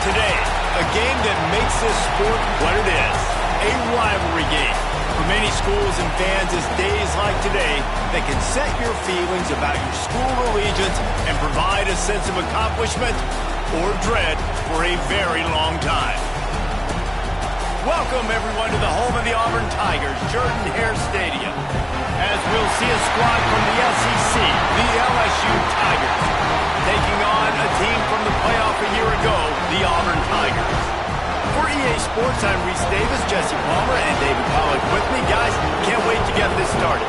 Today, a game that makes this sport what it is, a rivalry game. For many schools and fans, it's days like today that can set your feelings about your school allegiance and provide a sense of accomplishment or dread for a very long time. Welcome, everyone, to the home of the Auburn Tigers, Jordan-Hare Stadium, as we'll see a squad from the SEC, the LSU Tigers, taking on a team from the playoff a year ago, the Auburn Tigers. For EA Sports, I'm Reese Davis, Jesse Palmer, and David Pollack with me. Guys, can't wait to get this started.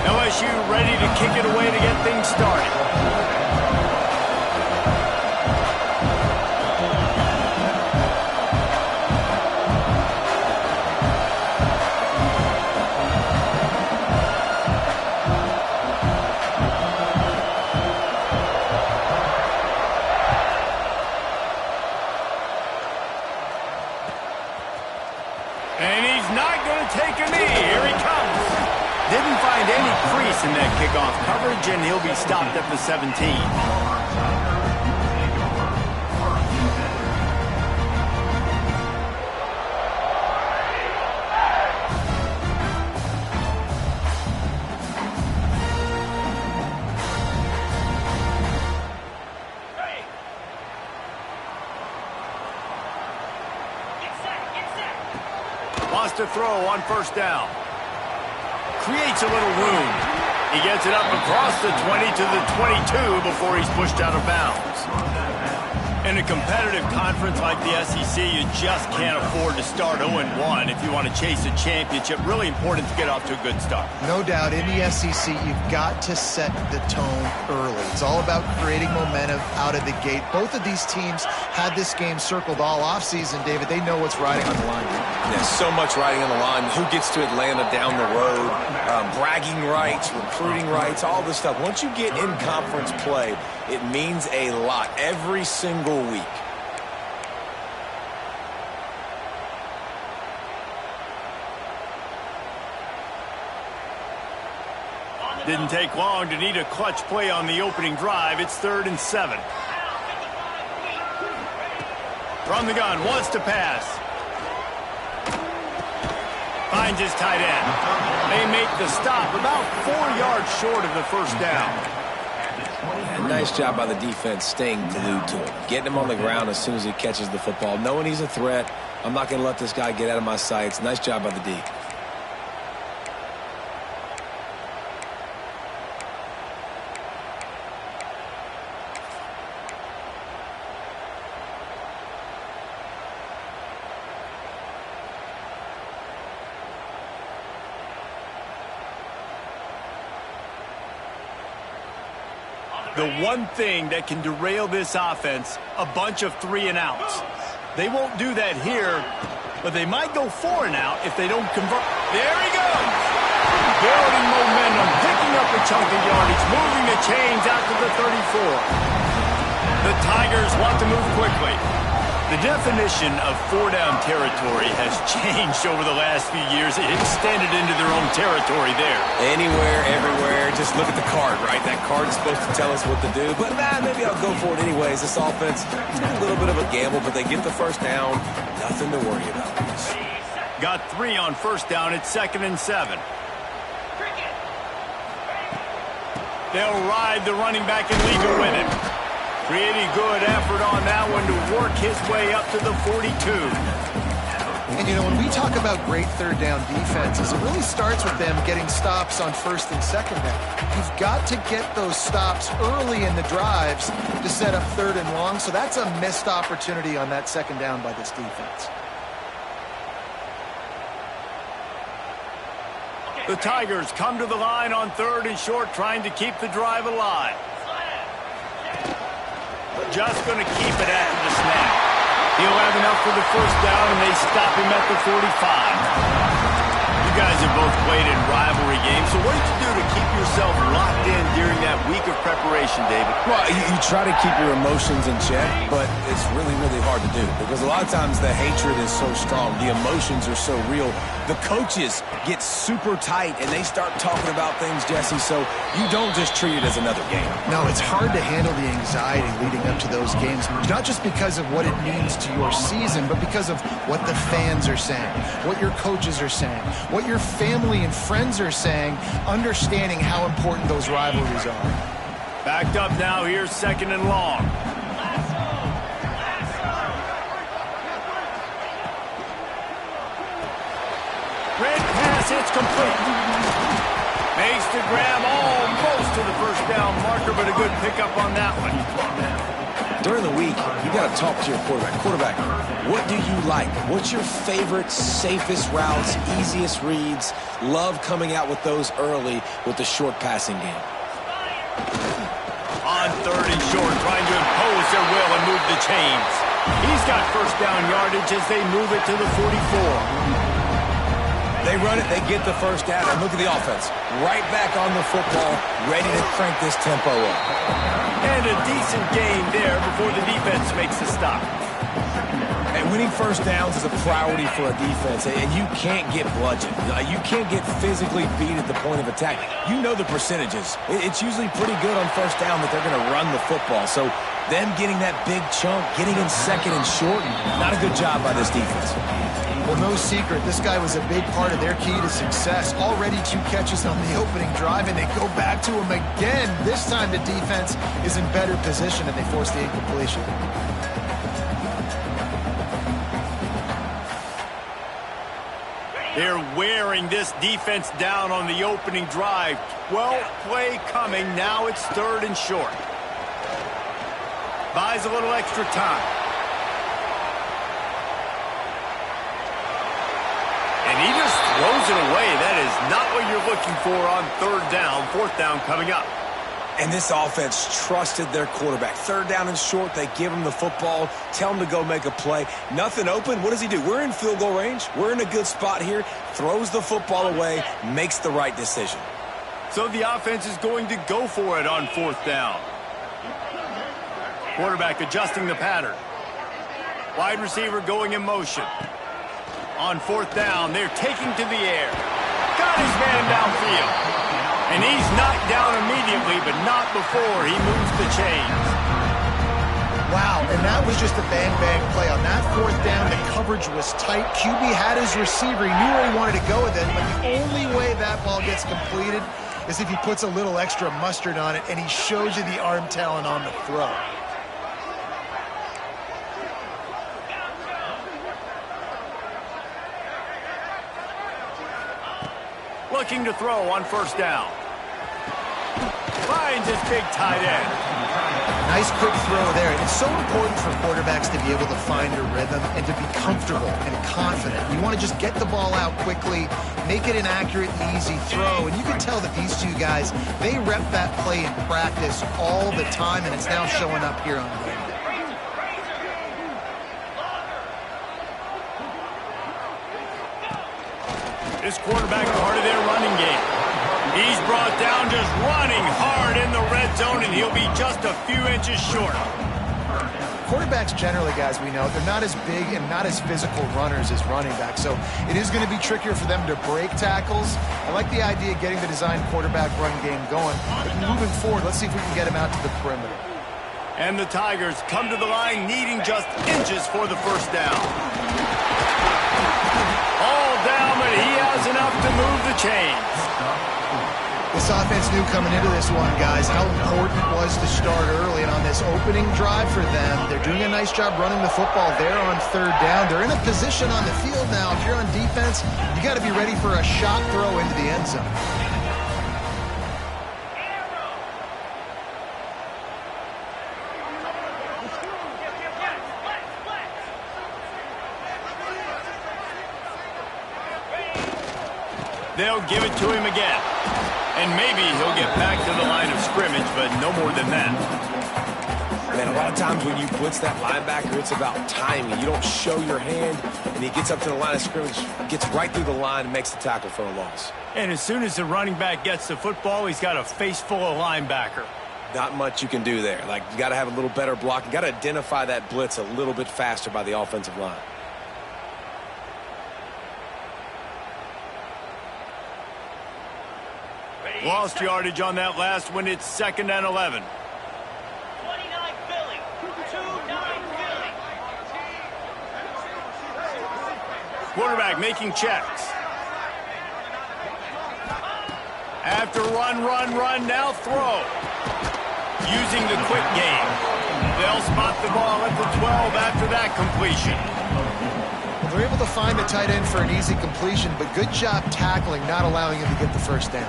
LSU ready to kick it away to get things started. And he's not going to take a knee. Here he comes. Didn't find any crease in that kickoff coverage, and he'll be stopped at the 17. Wants to throw on first down. Creates a little room. He gets it up across the 20 to the 22 before he's pushed out of bounds. In a competitive conference like the SEC, you just can't afford to start 0-1 if you want to chase a championship. Really important to get off to a good start. No doubt, in the SEC, you've got to set the tone early. It's all about creating momentum out of the gate. Both of these teams had this game circled all offseason, David. They know what's riding on the line. There's so much riding on the line. Who gets to Atlanta down the road? Bragging rights, recruiting rights, all this stuff. Once you get in conference play, it means a lot every single week. Didn't take long to need a clutch play on the opening drive. It's 3rd and 7. From the gun, wants to pass. Finds his tight end. They make the stop about 4 yards short of the first down. And nice job by the defense staying glued to him. Getting him on the ground as soon as he catches the football. Knowing he's a threat. I'm not going to let this guy get out of my sights. Nice job by the D. The one thing that can derail this offense, a bunch of 3-and-outs. They won't do that here, but they might go 4-and-out if they don't convert. There he goes! Building momentum, picking up a chunk of yardage, moving the chains out to the 34. The Tigers want to move quickly. The definition of 4-down territory has changed over the last few years. It extended into their own territory there. Anywhere, everywhere. Just look at the card, right? That card is supposed to tell us what to do. But maybe I'll go for it anyways. This offense, it's been a little bit of a gamble, but they get the first down. Nothing to worry about. Got 3 on first down. It's 2nd and 7. They'll ride the running back and leave it with him. Pretty good effort on that one to work his way up to the 42. And, you know, when we talk about great third down defenses, it really starts with them getting stops on first and second down. You've got to get those stops early in the drives to set up third and long, so that's a missed opportunity on that second down by this defense. The Tigers come to the line on 3rd and short, trying to keep the drive alive. Just going to keep it after the snap. He'll have enough for the first down, and they stop him at the 45. You guys have both played in rivalry games, so what did you do to keep yourself locked in during that week of preparation, David? Well, you try to keep your emotions in check, but it's really, really hard to do because a lot of times the hatred is so strong. The emotions are so real. The coaches get super tight, and they start talking about things, Jesse, so you don't just treat it as another game. No, it's hard to handle the anxiety leading up to those games, not just because of what it means to your season, but because of what the fans are saying, what your coaches are saying, what your family and friends are saying, understanding how important those rivalries are. Backed up now, here's 2nd and long. Red pass, it's complete. Makes the grab almost to the first down marker, but a good pickup on that one. During the week, you got to talk to your quarterback. Quarterback, what do you like? What's your favorite, safest routes, easiest reads? Love coming out with those early with the short passing game. On 3rd and short, trying to impose their will and move the chains. He's got first down yardage as they move it to the 44. They run it, they get the first down, and look at the offense. Right back on the football, ready to crank this tempo up. And a decent gain there before the defense makes the stop. And winning first downs is a priority for a defense, and you can't get bludgeoned. You can't get physically beat at the point of attack. You know the percentages. It's usually pretty good on first down that they're going to run the football. So them getting that big chunk, getting in 2nd and short, not a good job by this defense. Well, no secret, this guy was a big part of their key to success. Already 2 catches on the opening drive, and they go back to him again. This time the defense is in better position, and they force the incompletion. They're wearing this defense down on the opening drive. 12th play coming. Now it's 3rd and short. Buys a little extra time. And he just throws it away. That is not what you're looking for on 3rd down. 4th down coming up. And this offense trusted their quarterback. 3rd down and short, they give him the football, tell him to go make a play. Nothing open, what does he do? We're in field goal range. We're in a good spot here. Throws the football away, makes the right decision. So the offense is going to go for it on 4th down. Quarterback adjusting the pattern. Wide receiver going in motion. On 4th down, they're taking to the air. Got his man downfield. And he's knocked down immediately, but not before he moves the chains. Wow, and that was just a bang-bang play. On that 4th down, the coverage was tight. QB had his receiver. He knew where he wanted to go with it, but the only way that ball gets completed is if he puts a little extra mustard on it, and he shows you the arm talent on the throw. Looking to throw on 1st down. Finds his big tight end. Nice quick throw there. It's so important for quarterbacks to be able to find a rhythm and to be comfortable and confident. You want to just get the ball out quickly, make it an accurate and easy throw. And you can tell that these 2 guys, they rep that play in practice all the time, and it's now showing up here on game day. This quarterback part of their running game. He's brought down just running hard in the red zone, and he'll be just a few inches short. Quarterbacks generally, guys, we know, they're not as big and not as physical runners as running backs, so it is going to be trickier for them to break tackles. I like the idea of getting the design quarterback run game going, but moving forward, let's see if we can get him out to the perimeter. And the Tigers come to the line needing just inches for the first down. All down, but he has enough to move the chains. This offense knew coming into this one, guys, how important it was to start early. And on this opening drive for them, they're doing a nice job running the football there on 3rd down. They're in a position on the field now. If you're on defense, you got to be ready for a shot throw into the end zone. They'll give it to him again. And maybe he'll get back to the line of scrimmage, but no more than that. Man, a lot of times when you blitz that linebacker, it's about timing. You don't show your hand, and he gets up to the line of scrimmage, gets right through the line, and makes the tackle for a loss. And as soon as the running back gets the football, he's got a face full of linebacker. Not much you can do there. Like, you got to have a little better block. You got to identify that blitz a little bit faster by the offensive line. Lost yardage on that last one. It's 2nd and 11. 29 Philly. 2-9 Philly. Quarterback making checks. After run, now throw. Using the quick game. They'll spot the ball at the 12 after that completion. Well, they're able to find the tight end for an easy completion, but good job tackling, not allowing him to get the first down.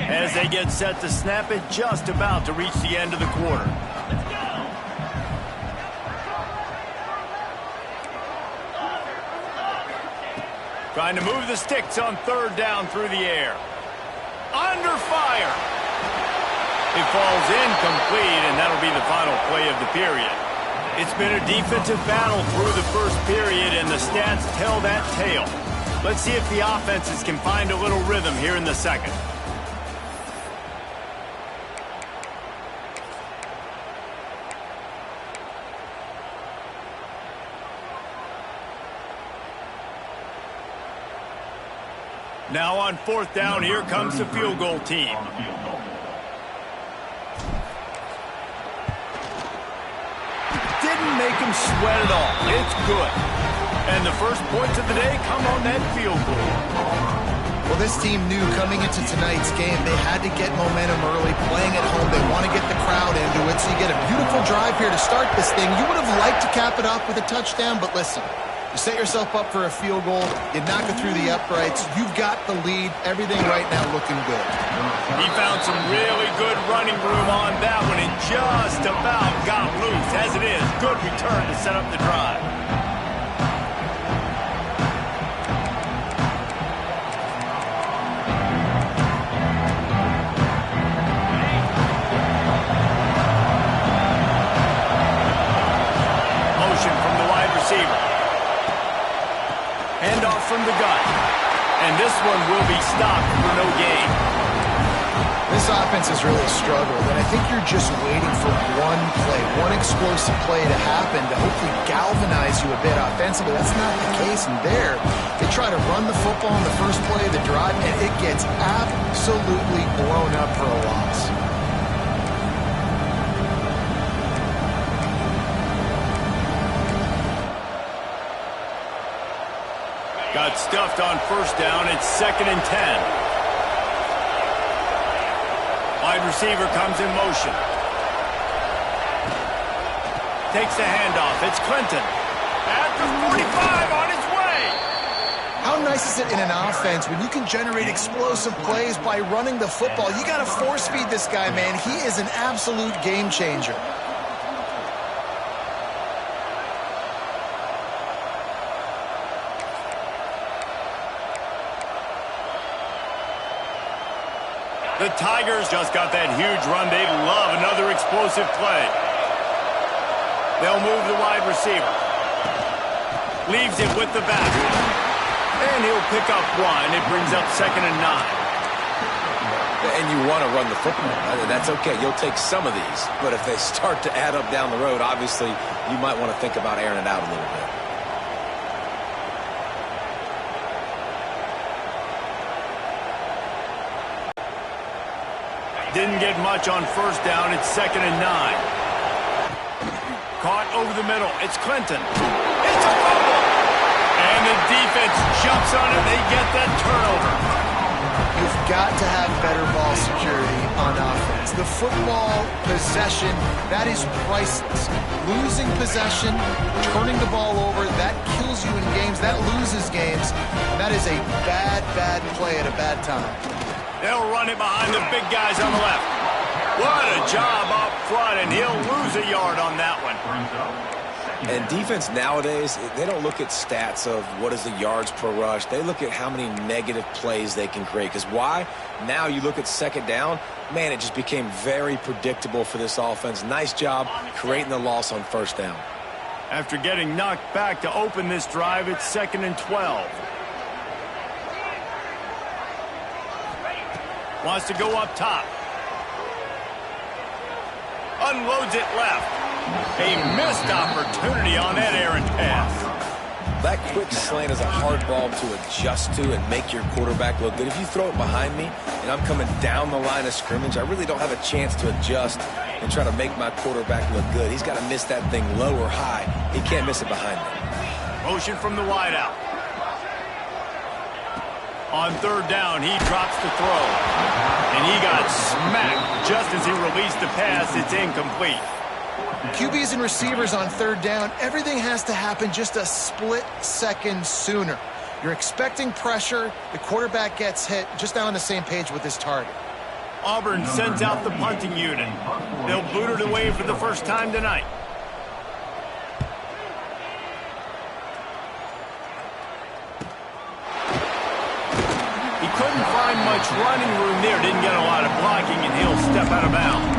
As they get set to snap it, just about to reach the end of the quarter. Trying to move the sticks on 3rd down through the air. Under fire. It falls incomplete, and that'll be the final play of the period. It's been a defensive battle through the first period, and the stats tell that tale. Let's see if the offenses can find a little rhythm here in the second. Now on 4th down, here comes the field goal team. Didn't make him sweat at all. It's good. And the first points of the day come on that field goal. Well, this team knew coming into tonight's game they had to get momentum early, playing at home. They want to get the crowd into it, so you get a beautiful drive here to start this thing. You would have liked to cap it off with a touchdown, but listen. You set yourself up for a field goal, you knock it through the uprights, you've got the lead, everything right now looking good. He found some really good running room on that one and just about got loose. As it is, good return to set up the drive. Motion from the wide receiver. Handoff from the gun. And this one will be stopped for no gain. This offense has really struggled, and I think you're just waiting for one play, one explosive play to happen to hopefully galvanize you a bit offensively. That's not the case, and there, they try to run the football in the first play of the drive, and it gets absolutely blown up for a loss. Got stuffed on 1st down. It's 2nd and 10. Wide receiver comes in motion. Takes the handoff. It's Clinton. At the 45 on his way. How nice is it in an offense when you can generate explosive plays by running the football? You got to force feed this guy, man. He is an absolute game changer. The Tigers just got that huge run. They'd love another explosive play. They'll move the wide receiver. Leaves it with the back. And he'll pick up one. It brings up 2nd and 9. And you want to run the football. That's okay. You'll take some of these. But if they start to add up down the road, obviously, you might want to think about airing it out a little bit. Didn't get much on 1st down. It's 2nd and 9. Caught over the middle. It's Clinton. It's a fumble. And the defense jumps on it. They get that turnover. You've got to have better ball security on offense. The football possession, that is priceless. Losing possession, turning the ball over, that kills you in games. That loses games. And that is a bad, bad play at a bad time. They'll run it behind the big guys on the left. What a job up front, and he'll lose a yard on that one. And defense nowadays, they don't look at stats of what is the yards per rush. They look at how many negative plays they can create. Because why? Now you look at second down, man, it just became very predictable for this offense. Nice job creating the loss on first down. After getting knocked back to open this drive, it's 2nd and 12. Wants to go up top. Unloads it left. A missed opportunity on that errant pass. That quick slant is a hard ball to adjust to and make your quarterback look good. If you throw it behind me and I'm coming down the line of scrimmage, I really don't have a chance to adjust and try to make my quarterback look good. He's got to miss that thing low or high. He can't miss it behind me. Motion from the wideout. On third down, he drops to throw. And he got smacked just as he released the pass. It's incomplete. QBs and receivers on third down, everything has to happen just a split second sooner. You're expecting pressure, the quarterback gets hit, just not on the same page with his target. Auburn sends out the punting unit. They'll boot it away for the first time tonight. He couldn't find much running room there, didn't get a lot of blocking, and he'll step out of bounds.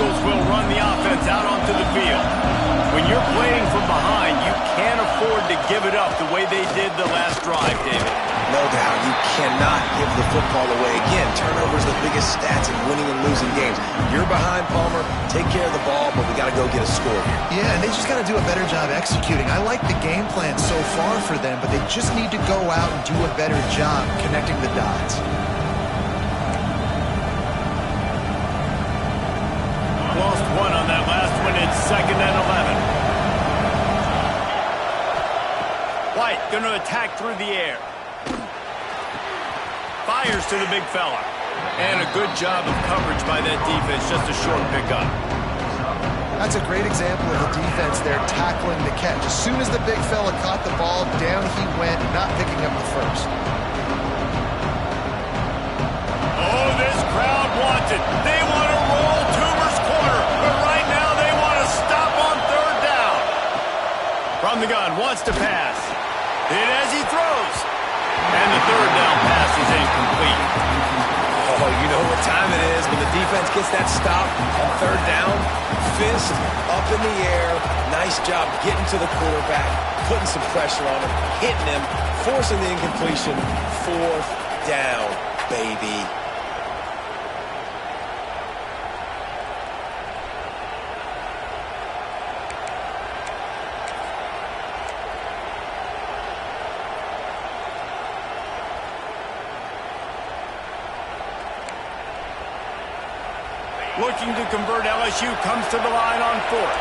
Will run the offense out onto the field. When you're playing from behind, you can't afford to give it up the way they did the last drive, David. No doubt. You cannot give the football away. Again, turnovers the biggest stats in winning and losing games. You're behind, Palmer. Take care of the ball, but we got to go get a score here. Yeah, and they just got to do a better job executing. I like the game plan so far for them, but they just need to go out and do a better job connecting the dots. Lost one on that last one. It's 2nd and 11. White going to attack through the air. Fires to the big fella. And a good job of coverage by that defense. Just a short pickup. That's a great example of the defense there tackling the catch. As soon as the big fella caught the ball, down he went, not picking up the first. Oh, this crowd wants it. They want to roll Toomer's corner. But right now they want to stop on third down. From the gun, wants to pass. Hit as he throws. And the third down pass is incomplete. Oh, you know what time it is when the defense gets that stop on third down. Fist up in the air. Nice job getting to the quarterback, putting some pressure on him, hitting him, forcing the incompletion. Fourth down, baby. Looking to convert, LSU comes to the line on fourth.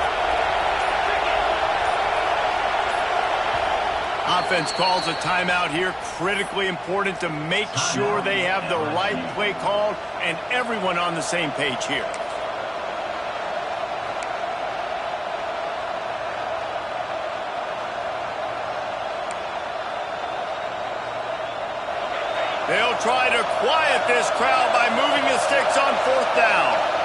Offense calls a timeout here. Critically important to make sure they have the right play called and everyone on the same page here. They'll try to quiet this crowd by moving the sticks on fourth down.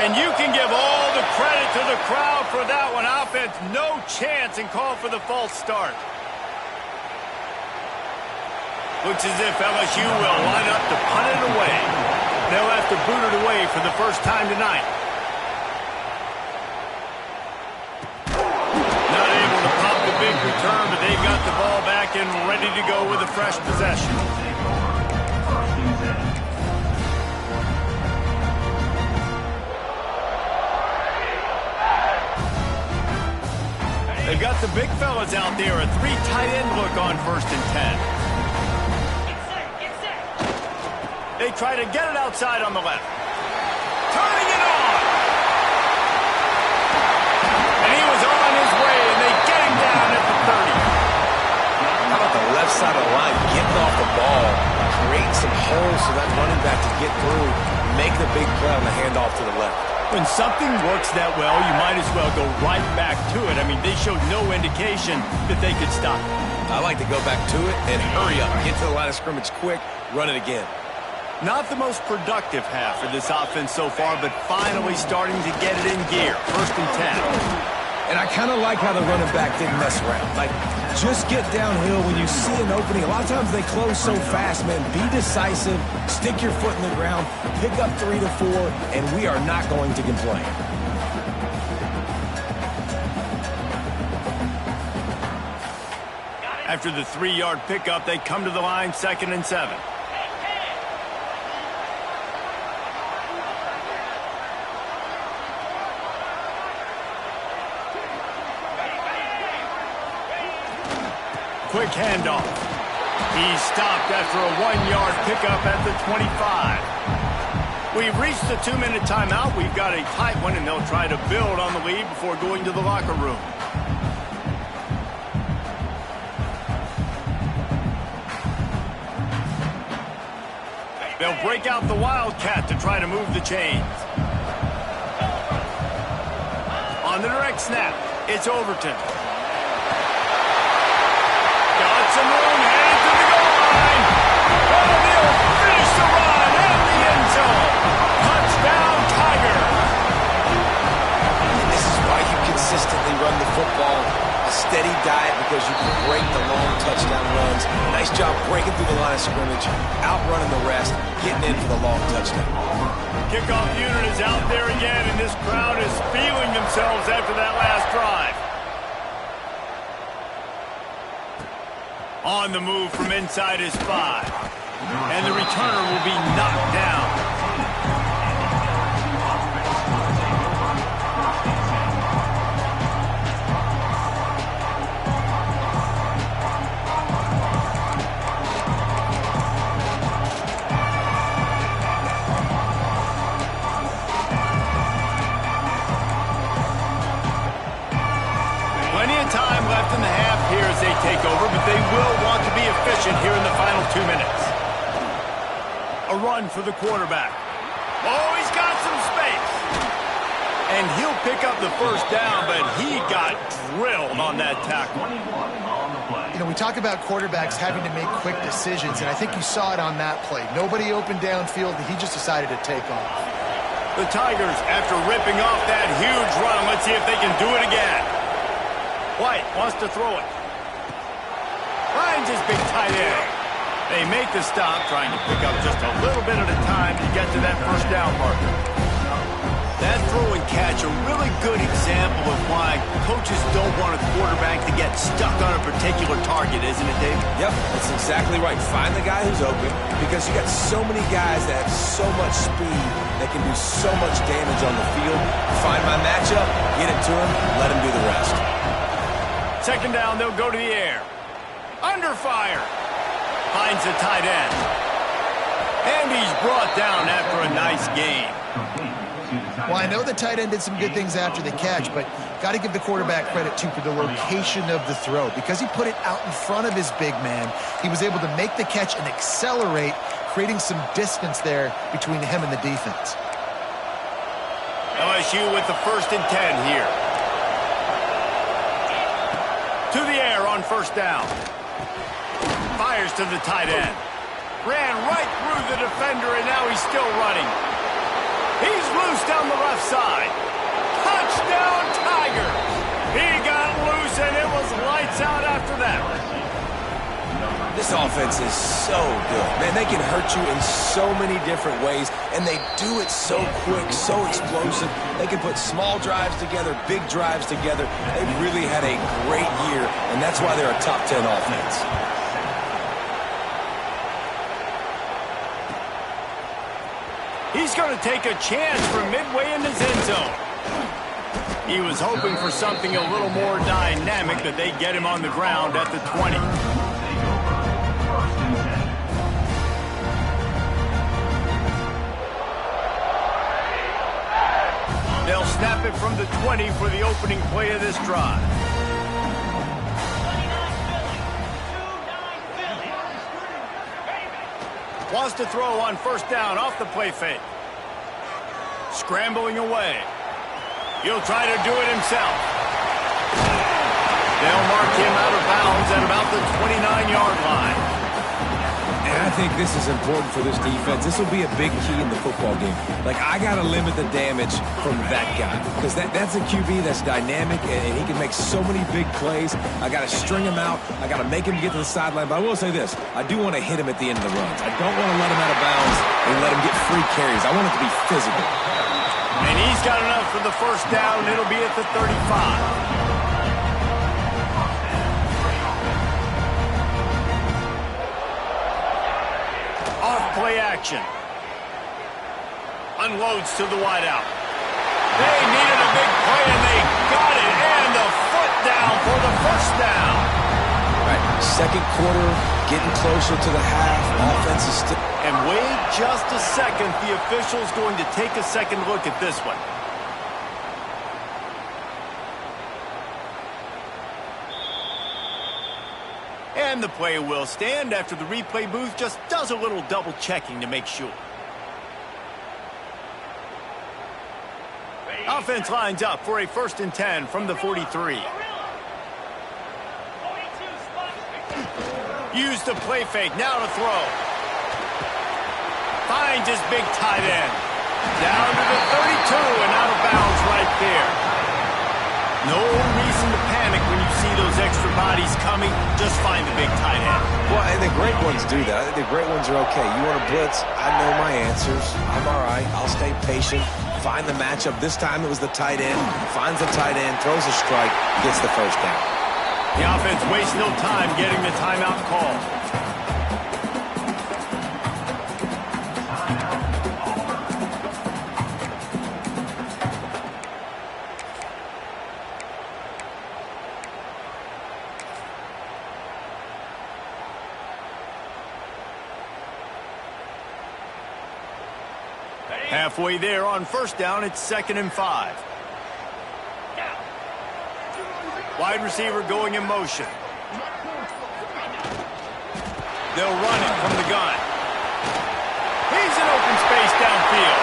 And you can give all the credit to the crowd for that one. Offense, no chance, and call for the false start. Looks as if LSU will line up to punt it away. They'll have to boot it away for the first time tonight. Not able to pop the big return, but they've got the ball back and ready to go with a fresh possession. They've got the big fellas out there. A 3 tight end look on 1st and 10. Get set. They try to get it outside on the left. Turning it on. And he was on his way, and they get him down at the 30. How about the left side of the line getting off the ball, creating some holes so that running back to get through, make the big play on the handoff to the left. When something works that well, you might as well go right back to it. I mean, they showed no indication that they could stop it. I like to go back to it and hurry up, get to the line of scrimmage quick, run it again. Not the most productive half for this offense so far, but finally starting to get it in gear. 1st and 10. And I kind of like how the running back didn't mess around. Like, just get downhill when you see an opening. A lot of times they close so fast, man. Be decisive, stick your foot in the ground, pick up 3 to 4, and we are not going to complain. After the 3-yard pickup, they come to the line, 2nd and 7. Quick handoff. He's stopped after a 1-yard pickup at the 25. We've reached the 2-minute timeout. We've got a tight one, and they'll try to build on the lead before going to the locker room. They'll break out the Wildcat to try to move the chains. On the direct snap, it's Overton. Got some room, headed to the goal line. Oh, they'll finish the run and the end zone. Touchdown, Tiger. And this is why you consistently run the football. A steady diet because you can break the long touchdown runs. Nice job breaking through the line of scrimmage, outrunning the rest, getting in for the long touchdown. Kickoff unit is out there again, and this crowd is feeling themselves after that last drive. On the move from inside his 5. And the returner will be knocked down. Plenty of time left in the half here as they take over, but they will want to be efficient here in the final 2 minutes. A run for the quarterback. Oh, he's got some space. And he'll pick up the 1st down, but he got drilled on that tackle. You know, we talk about quarterbacks having to make quick decisions, and I think you saw it on that play. Nobody opened downfield, and he just decided to take off. The Tigers, after ripping off that huge run, let's see if they can do it again. White wants to throw it. Finds his big tight end. They make the stop, trying to pick up just a little bit at a time to get to that 1st down marker. That throw and catch, a really good example of why coaches don't want a quarterback to get stuck on a particular target, isn't it, Dave? Yep, that's exactly right. Find the guy who's open because you got so many guys that have so much speed that can do so much damage on the field. Find my matchup, get it to him, let him do the rest. 2nd down, they'll go to the air. Under fire. Finds the tight end. And he's brought down after a nice gain. Well, I know the tight end did some good things after the catch, but got to give the quarterback credit, too, for the location of the throw. Because he put it out in front of his big man, he was able to make the catch and accelerate, creating some distance there between him and the defense. LSU with the 1st and 10 here. To the air on 1st down. Fires to the tight end. Ran right through the defender, and now he's still running. He's loose down the left side. Touchdown, Tigers! He got loose, and it was lights out after that. This offense is so good. Man, they can hurt you in so many different ways, and they do it so quick, so explosive. They can put small drives together, big drives together. They've really had a great year, and that's why they're a top 10 offense. He's going to take a chance from midway in his end zone. He was hoping for something a little more dynamic, that they get him on the ground at the 20. They'll snap it from the 20 for the opening play of this drive. Wants to throw on first down off the play fake. Scrambling away. He'll try to do it himself. They'll mark him out of bounds at about the 29-yard line. And I think this is important for this defense. This will be a big key in the football game. Like, I got to limit the damage from that guy, because that's a QB that's dynamic, and he can make so many big plays. I got to string him out. I got to make him get to the sideline. But I will say this. I do want to hit him at the end of the runs. I don't want to let him out of bounds and let him get free carries. I want it to be physical. And he's got enough for the first down. It'll be at the 35. Play action. Unloads to the wideout. They needed a big play, and they got it. And a foot down for the first down. Right. Second quarter, getting closer to the half. Offense is still... And wait just a second. The official's going to take a second look at this one. And the play will stand after the replay booth just does a little double checking to make sure. Offense lines up for a 1st and 10 from the 43. Use the play fake, now to throw. Finds his big tight end. Down to the 32 and out of bounds right there. No reason to panic when you see those extra bodies coming. Just find the big tight end. Well, and the great ones do that. I think the great ones are okay. You want to blitz? I know my answers. I'm all right. I'll stay patient. Find the matchup. This time it was the tight end. Finds the tight end, throws a strike, gets the first down. The offense wastes no time getting the timeout call. Halfway there on first down, it's 2nd and 5. Wide receiver going in motion. They'll run it from the gun. He's in open space downfield.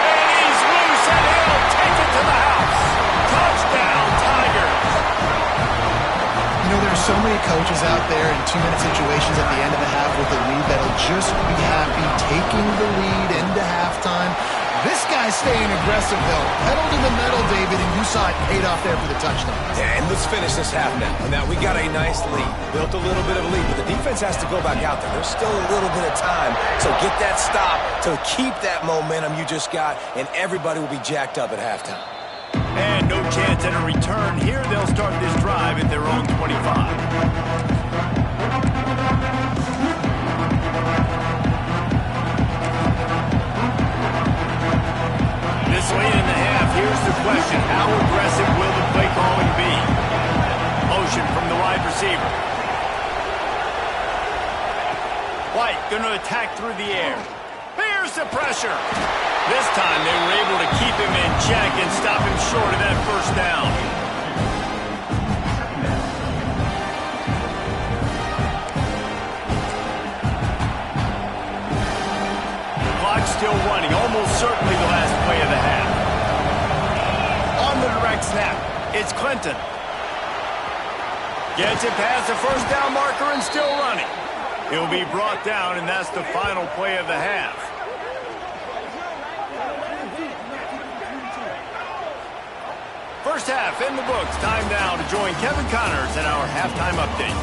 And he's loose, and he'll take it to the house. Touchdown, Tigers. You know, there's so many coaches out there in 2-minute situations at the end of the half with a lead that'll just be happy taking the lead into halftime. This guy's staying aggressive, though. Pedal to the metal, David, and you saw it paid off there for the touchdown. Yeah, and let's finish this half now. Now, we got a nice lead. Built a little bit of a lead, but the defense has to go back out there. There's still a little bit of time. So get that stop to keep that momentum you just got, and everybody will be jacked up at halftime. And no chance at a return here. They'll start this drive at their own 25. This late in the half, here's the question. How aggressive will the play calling be? Motion from the wide receiver. White going to attack through the air. Here's the pressure. This time they were able to keep him in check and stop him short of that first down. The clock's still running, almost certainly the last play of the half. On the direct snap, it's Clinton. Gets it past the first down marker and still running. He'll be brought down, and that's the final play of the half. First half in the books. Time now to join Kevin Connors at our halftime update.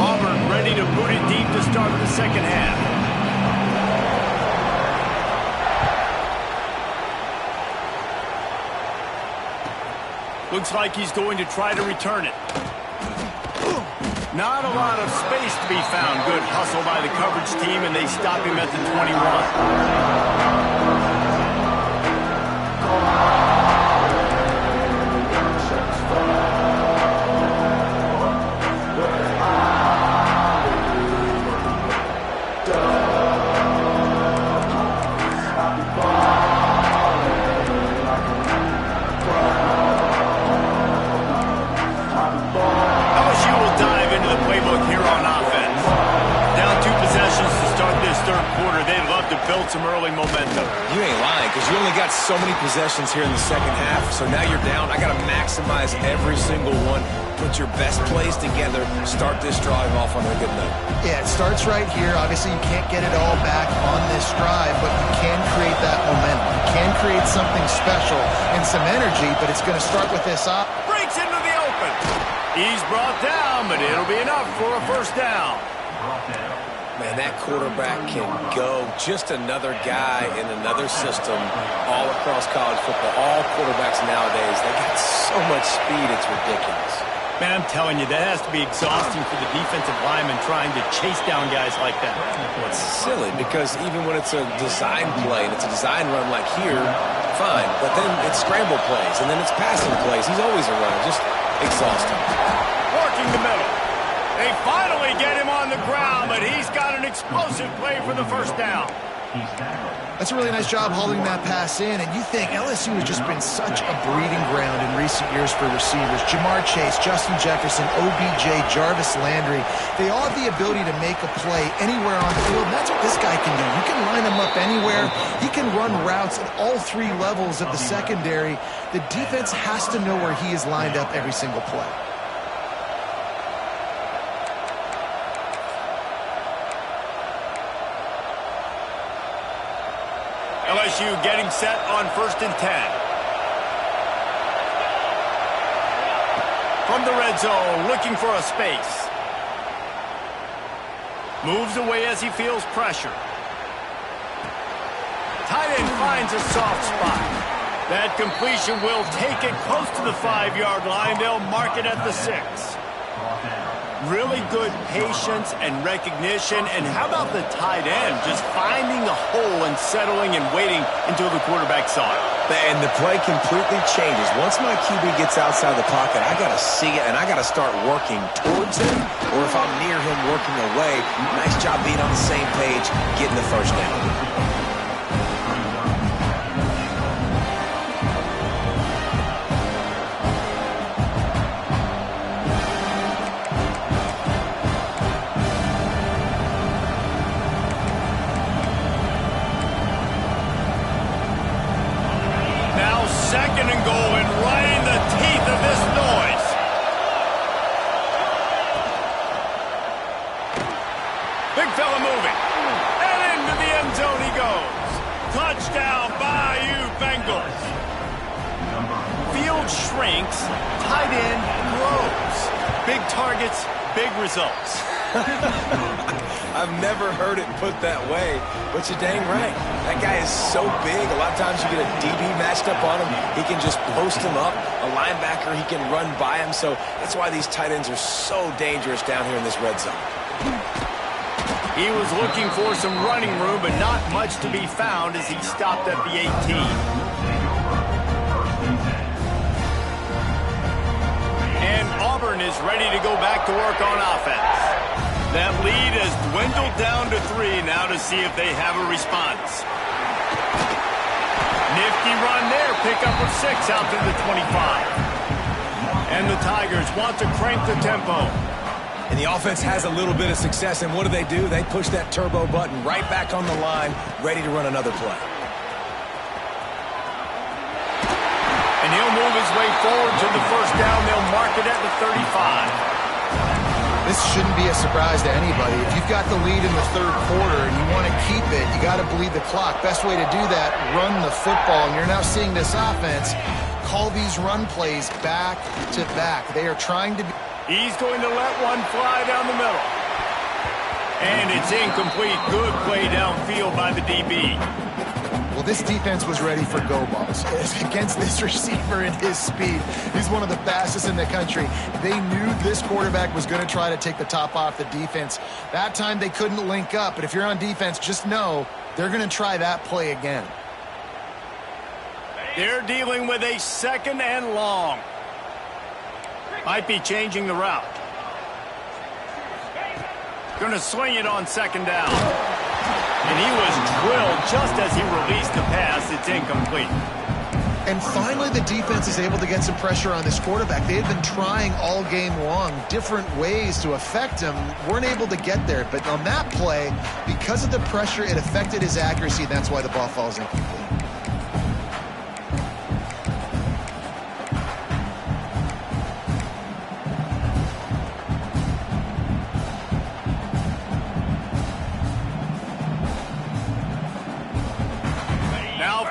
Auburn ready to boot it deep to start the second half. Looks like he's going to try to return it. Not a lot of space to be found. Good hustle by the coverage team, and they stop him at the 21. Build some early momentum. You ain't lying, because you only got so many possessions here in the second half, so now you're down. I got to maximize every single one. Put your best plays together. Start this drive off on a good note. Yeah, it starts right here. Obviously, you can't get it all back on this drive, but you can create that momentum. You can create something special and some energy, but it's going to start with this op. Breaks into the open. He's brought down, but it'll be enough for a first down. Man, that quarterback can go. Just another guy in another system all across college football. All quarterbacks nowadays, they got so much speed, it's ridiculous. Man, I'm telling you, that has to be exhausting for the defensive lineman trying to chase down guys like that. Well, it's silly, because even when it's a design play and it's a design run like here, fine. But then it's scramble plays, and then it's passing plays. He's always a runner. Just exhausting. Working the middle. They finally get him on the ground, but he's got an explosive play for the first down. That's a really nice job holding that pass in, and you think LSU has just been such a breeding ground in recent years for receivers. Jamar Chase, Justin Jefferson, OBJ, Jarvis Landry, they all have the ability to make a play anywhere on the field, and that's what this guy can do. You can line him up anywhere. He can run routes at all three levels of the secondary. The defense has to know where he is lined up every single play. LSU getting set on 1st and 10. From the red zone, looking for a space. Moves away as he feels pressure. Tight end finds a soft spot. That completion will take it close to the 5-yard line. They'll mark it at the 6. Really good patience and recognition. And how about the tight end just finding a hole and settling and waiting until the quarterback saw it? And the play completely changes. Once my QB gets outside the pocket, I got to see it, and I got to start working towards him, or if I'm near him, working away. Nice job being on the same page, getting the first down. Second and goal, and right in the teeth of this noise. Big fella moving. And into the end zone he goes. Touchdown, Bayou Bengals. Field shrinks, tight end grows. Big targets, big results. I've never heard it put that way, but you're dang right. That guy is so big. A lot of times you get a DB matched up on him. He can just post him up. A linebacker, he can run by him. So that's why these tight ends are so dangerous down here in this red zone. He was looking for some running room, but not much to be found as he stopped at the 18. And Auburn is ready to go back to work on offense. That lead has dwindled down to 3 now to see if they have a response. Nifty run there, pick up of 6 out to the 25. And the Tigers want to crank the tempo. And the offense has a little bit of success, and what do? They push that turbo button right back on the line, ready to run another play. And he'll move his way forward to the first down. They'll mark it at the 35. This shouldn't be a surprise to anybody. If you've got the lead in the third quarter and you want to keep it, you got to bleed the clock. Best way to do that, run the football. And you're now seeing this offense call these run plays back to back. They are trying to be... He's going to let one fly down the middle. And it's incomplete. Good play downfield by the DB. Well, this defense was ready for go balls. Against this receiver and his speed, he's one of the fastest in the country. They knew this quarterback was going to try to take the top off the defense. That time they couldn't link up, but if you're on defense, just know they're going to try that play again. They're dealing with a 2nd and long. Might be changing the route. Going to swing it on 2nd down. And he was drilled just as he released the pass. It's incomplete. And finally, the defense is able to get some pressure on this quarterback. They had been trying all game long different ways to affect him. Weren't able to get there. But on that play, because of the pressure, it affected his accuracy. That's why the ball falls incomplete.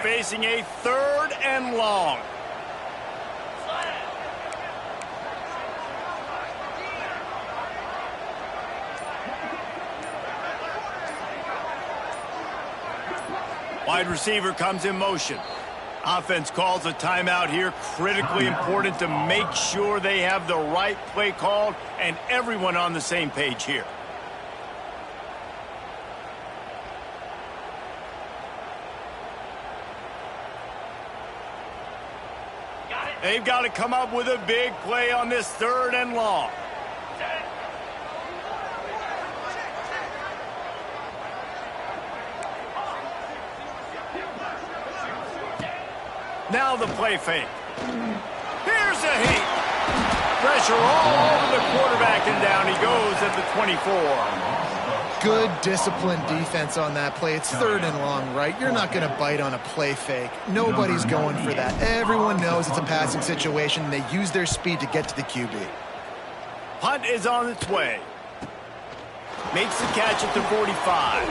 Facing a 3rd and long. Wide receiver comes in motion. Offense calls a timeout here. Critically important to make sure they have the right play called and everyone on the same page here. They've got to come up with a big play on this 3rd and long. Now the play fake. Here's a heat. Pressure all over the quarterback, and down he goes at the 24. Good disciplined defense on that play. It's 3rd and long, right? You're not going to bite on a play fake. Nobody's going for that. Everyone knows it's a passing situation, and they use their speed to get to the QB. Punt is on its way. Makes the catch at the 45.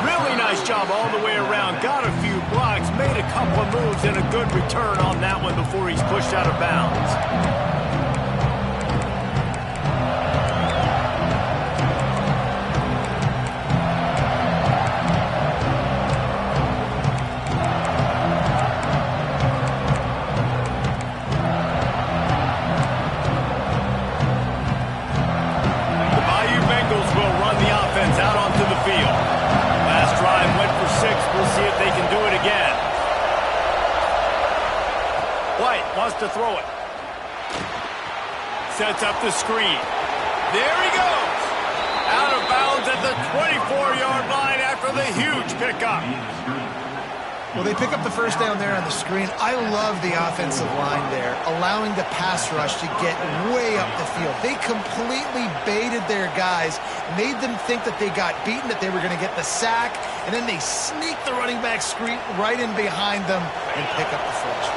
Really nice job all the way around. Got a few blocks, made a couple of moves, and a good return on that one before he's pushed out of bounds. To throw it. Sets up the screen. There he goes. Out of bounds at the 24-yard line after the huge pickup. Well, they pick up the 1st down there on the screen. I love the offensive line there, allowing the pass rush to get way up the field. They completely baited their guys, made them think that they got beaten, that they were going to get the sack, and then they sneak the running back screen right in behind them and pick up the first.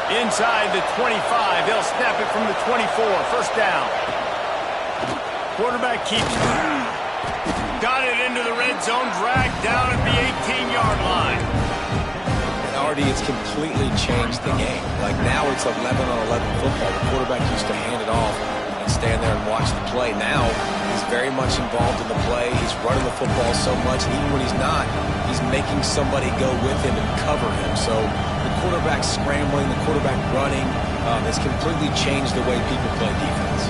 Inside the 25, they'll snap it from the 24. 1st down. Quarterback keeps it. Got it into the red zone, dragged down at the 18-yard line. And Artie, it's completely changed the game. Like now it's 11-on-11 football. The quarterback used to hand it off and stand there and watch the play. Now he's very much involved in the play. He's running the football so much, and even when he's not, he's making somebody go with him and cover him. So the quarterback scrambling, the quarterback running has completely changed the way people play defense.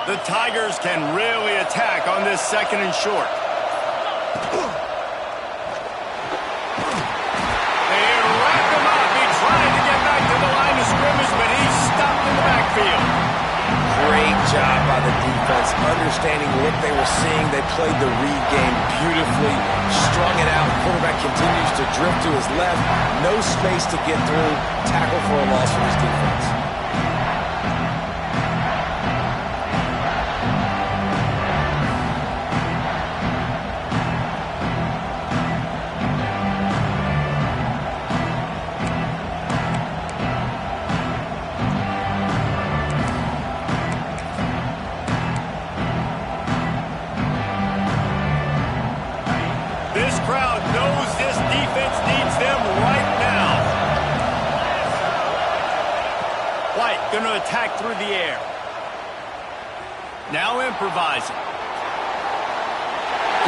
The Tigers can really attack on this 2nd and short. They wrap him up. He tried to get back to the line of scrimmage, but he's stopped in the backfield. Great job by the defense, understanding what they were seeing. They played the read game beautifully, strung it out. The quarterback continues to drift to his left. No space to get through. Tackle for a loss for his defense. This crowd knows this defense needs them right now. Going to attack through the air. Now improvising.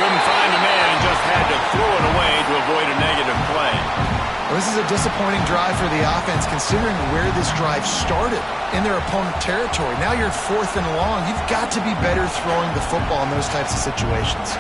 Couldn't find a man and just had to throw it away to avoid a negative play. Well, this is a disappointing drive for the offense considering where this drive started in their opponent territory. Now you're 4th and long. You've got to be better throwing the football in those types of situations.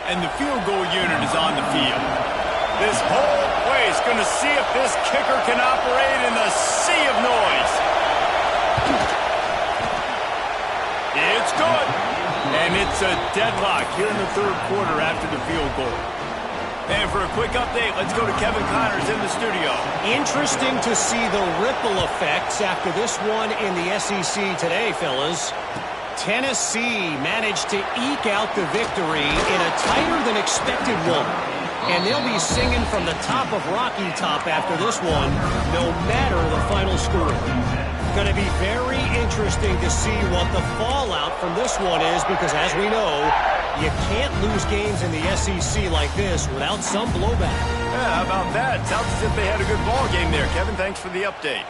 And the field goal unit is on the field. This whole place going to see if this kicker can operate in the sea of noise. It's good. And it's a deadlock here in the 3rd quarter after the field goal. And for a quick update, let's go to Kevin Connors in the studio. Interesting to see the ripple effects after this one in the SEC today, fellas. Tennessee managed to eke out the victory in a tighter-than-expected one. And they'll be singing from the top of Rocky Top after this one, no matter the final score. Going to be very interesting to see what the fallout from this one is because, as we know, you can't lose games in the SEC like this without some blowback. Yeah, how about that? Sounds as if they had a good ball game there. Kevin, thanks for the update.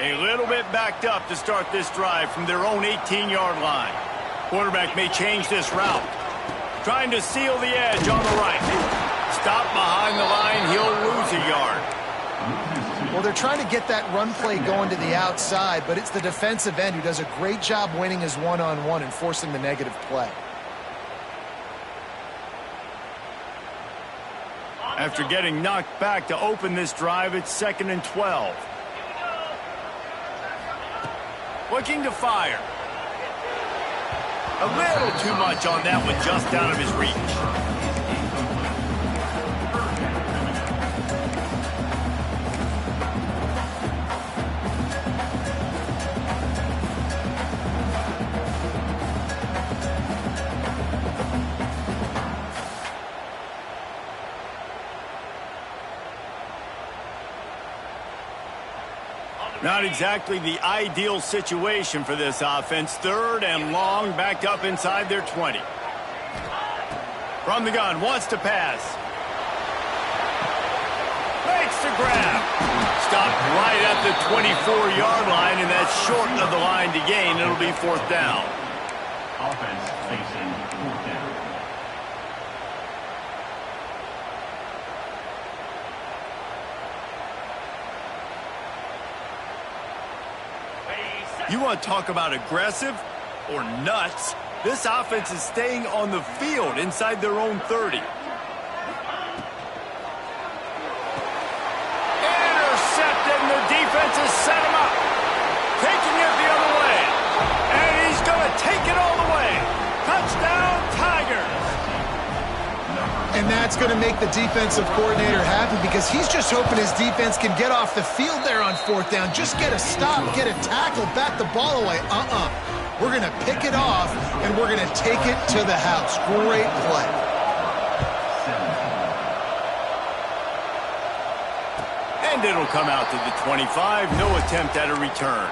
A little bit backed up to start this drive from their own 18-yard line. Quarterback may change this route. Trying to seal the edge on the right. Stop behind the line. He'll lose a yard. Well, they're trying to get that run play going to the outside, but it's the defensive end who does a great job winning his one-on-one and forcing the negative play. After getting knocked back to open this drive, it's 2nd and 12. Looking to fire. A little too much on that one, just out of his reach. Not exactly the ideal situation for this offense. 3rd and long, backed up inside their 20. From the gun, wants to pass. Makes the grab. Stopped right at the 24-yard line, and that's short of the line to gain. It'll be 4th down. Offense facing 4th down. You want to talk about aggressive or nuts? This offense is staying on the field inside their own 30. Intercepted, and the defense has set him up. Taking it the other way. And he's going to take it all the way. Touchdown, Tigers. And that's going to make the defensive coordinator happy because he's just hoping his defense can get off the field there on 4th down. Just get a stop, get a tackle, bat the ball away. We're going to pick it off, and we're going to take it to the house. Great play. And it'll come out to the 25. No attempt at a return.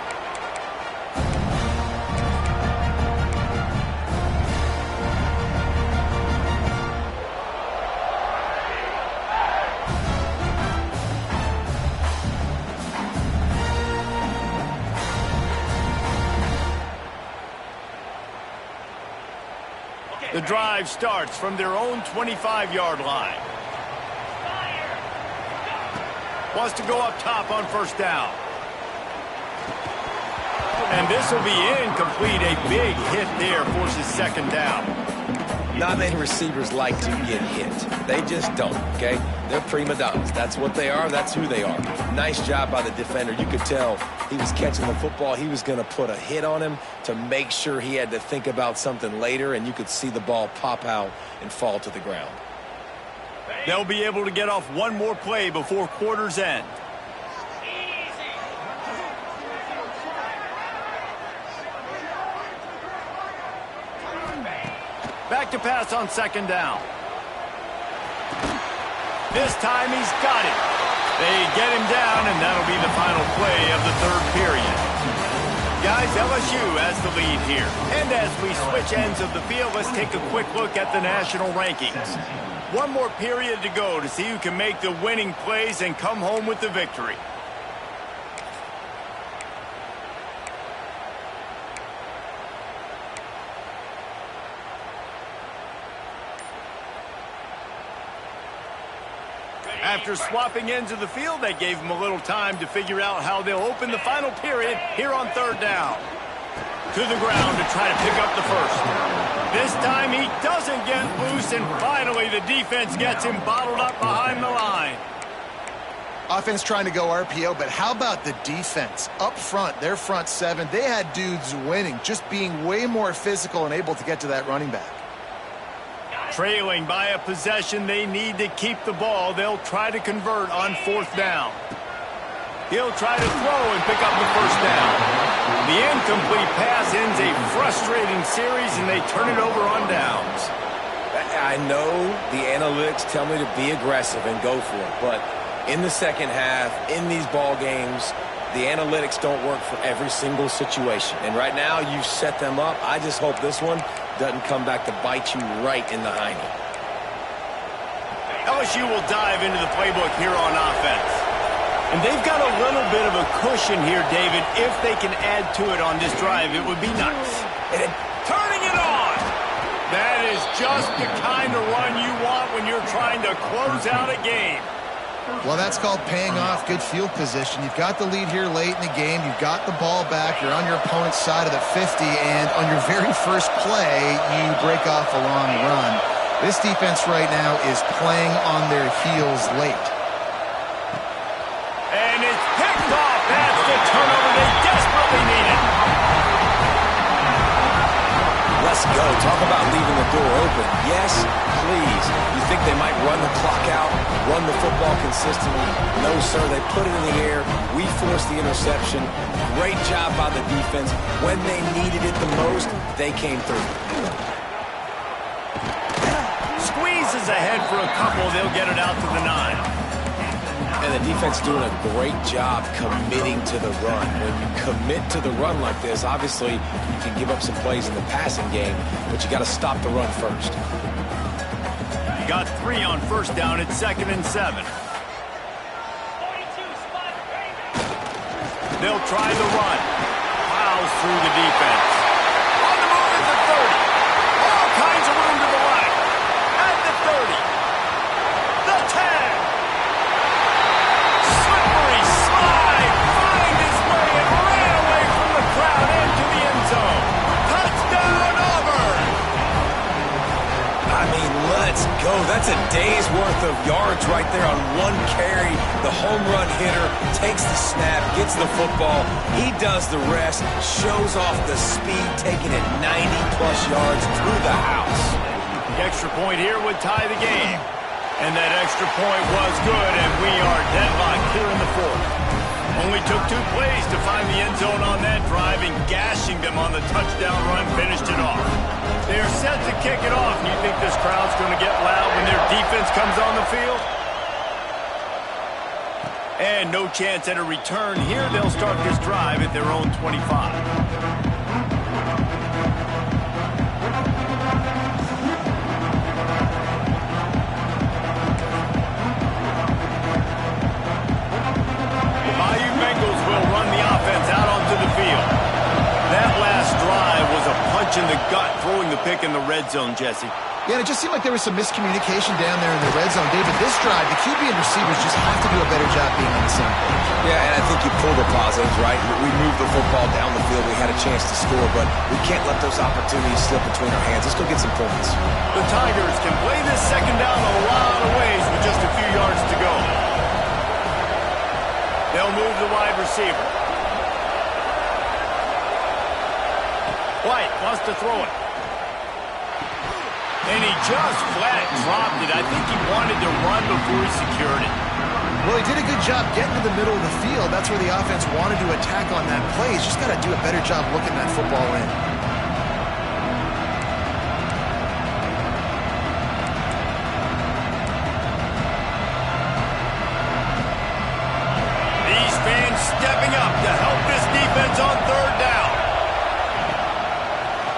The drive starts from their own 25-yard line. Wants to go up top on 1st down. And this will be incomplete. A big hit there forces 2nd down. Not many receivers like to get hit. They just don't, okay? They're prima donnas. That's what they are. That's who they are. Nice job by the defender. You could tell he was catching the football. He was going to put a hit on him to make sure he had to think about something later, and you could see the ball pop out and fall to the ground. They'll be able to get off one more play before quarter's end. Back to pass on 2nd down. This time he's got it. They get him down, and that'll be the final play of the third period. Guys, LSU has the lead here. And as we switch ends of the field, let's take a quick look at the national rankings. One more period to go to see who can make the winning plays and come home with the victory. After swapping ends of the field, that gave them a little time to figure out how they'll open the final period here on third down. To the ground to try to pick up the first. This time he doesn't get loose, and finally the defense gets him bottled up behind the line. Offense trying to go RPO, but how about the defense? Up front, their front seven, they had dudes winning, just being way more physical and able to get to that running back. Trailing by a possession, they need to keep the ball. They'll try to convert on fourth down. He'll try to throw and pick up the first down. The incomplete pass ends a frustrating series, and they turn it over on downs. I know the analytics tell me to be aggressive and go for it, but in the second half, in these ball games, the analytics don't work for every single situation. And right now, you've set them up. I just hope this one doesn't come back to bite you right in the hiney. LSU will dive into the playbook here on offense. And they've got a little bit of a cushion here, David. If they can add to it on this drive, it would be nice. And turning it on! That is just the kind of run you want when you're trying to close out a game. Well, that's called paying off good field position. You've got the lead here late in the game. You've got the ball back. You're on your opponent's side of the 50, and on your very first play, you break off a long run. This defense right now is playing on their heels late. And it's picked off. That's the turnover they desperately needed. Let's go. Talk about leaving the door open. Yes, please. You think they might run the clock out, run the football consistently? No, sir. They put it in the air. We forced the interception. Great job by the defense. When they needed it the most, they came through. Squeezes ahead for a couple. They'll get it out to the 9. And the defense doing a great job committing to the run. When you commit to the run like this, obviously you can give up some plays in the passing game, but you got to stop the run first. You got 3 on first down. It's 2nd and 7. They'll try the run. Plows through the defense. On the move at the 30. All kinds of room to the right. At the 30. The 10. Slippery slide. Find his way and ran away from the crowd into the end zone. Touchdown, Auburn. I mean, let's go. That's a day's worth of yards right there on one carry. The home run hitter takes the snap, gets the football. He does the rest, shows off the speed, taking it 90-plus yards through the house. The extra point here would tie the game. And that extra point was good, and we are deadlocked here in the fourth. Only took 2 plays to find the end zone on that drive, and gashing them on the touchdown run finished it off. They are set to kick it off. Do you think this crowd's going to get loud when their defense comes on the field? And no chance at a return here. They'll start this drive at their own 25. In the gut, throwing the pick in the red zone, Jesse. Yeah, and it just seemed like there was some miscommunication down there in the red zone. David, this drive, the QB and receivers just have to do a better job being on the same page. Yeah, and I think you pull the positives, right? We moved the football down the field. We had a chance to score, but we can't let those opportunities slip between our hands. Let's go get some points. The Tigers can play this second down a lot of ways with just a few yards to go. They'll move the wide receiver. White wants to throw it. And he just flat dropped it. I think he wanted to run before he secured it. Well, he did a good job getting to the middle of the field. That's where the offense wanted to attack on that play. He's just got to do a better job looking that football in.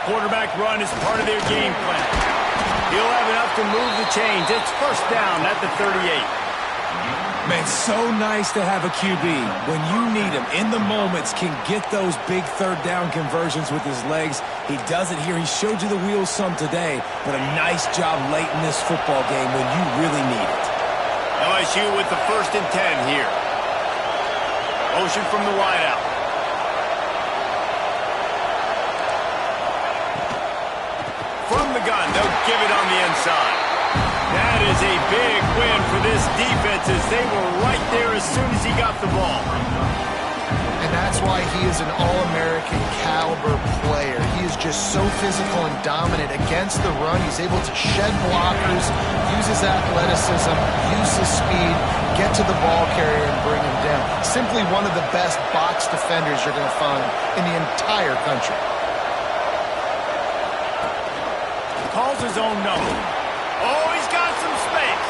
Quarterback run is part of their game plan. He'll have enough to move the chains. It's first down at the 38. Man, so nice to have a QB. When you need him, in the moments, can get those big third down conversions with his legs. He does it here. He showed you the wheels some today, but a nice job late in this football game when you really need it. LSU with the 1st and 10 here. Motion from the wideout. From the gun, they'll give it on the inside. That is a big win for this defense as they were right there as soon as he got the ball. And that's why he is an All-American caliber player. He is just so physical and dominant against the run. He's able to shed blockers, use his athleticism, use his speed, get to the ball carrier and bring him down. Simply one of the best box defenders you're going to find in the entire country. Calls his own number. Oh, he's got some space.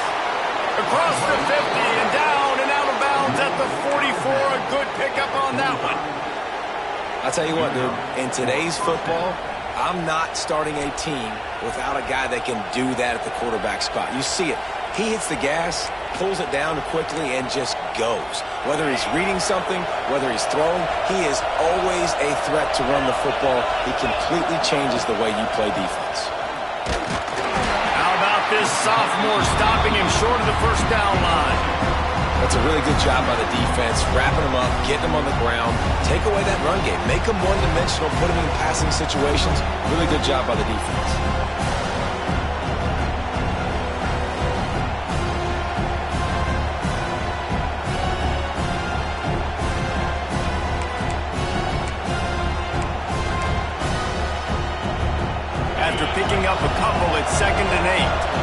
Across the 50 and down and out of bounds at the 44. A good pickup on that one. I'll tell you what, dude. In today's football, I'm not starting a team without a guy that can do that at the quarterback spot. You see it. He hits the gas, pulls it down quickly, and just goes. Whether he's reading something, whether he's throwing, he is always a threat to run the football. He completely changes the way you play defense. This sophomore stopping him short of the first down line. That's a really good job by the defense, wrapping him up, getting him on the ground, take away that run game, make him one-dimensional, put him in passing situations. Really good job by the defense. After picking up a couple, it's 2nd and 8.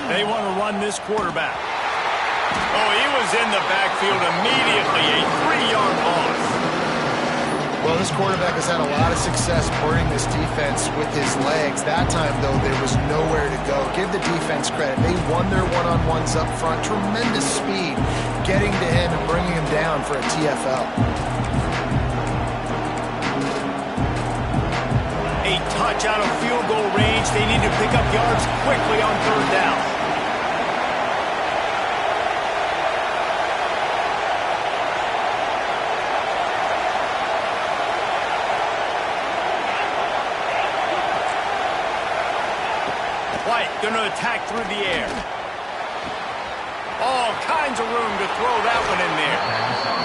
They want to run this quarterback. Oh, he was in the backfield immediately. A 3-yard loss. Well, this quarterback has had a lot of success burning this defense with his legs. That time, though, there was nowhere to go. Give the defense credit. They won their one-on-ones up front. Tremendous speed getting to him and bringing him down for a TFL. A touch out of field goal range. They need to pick up yards quickly on 3rd down. White going to attack through the air. All kinds of room to throw that one in there.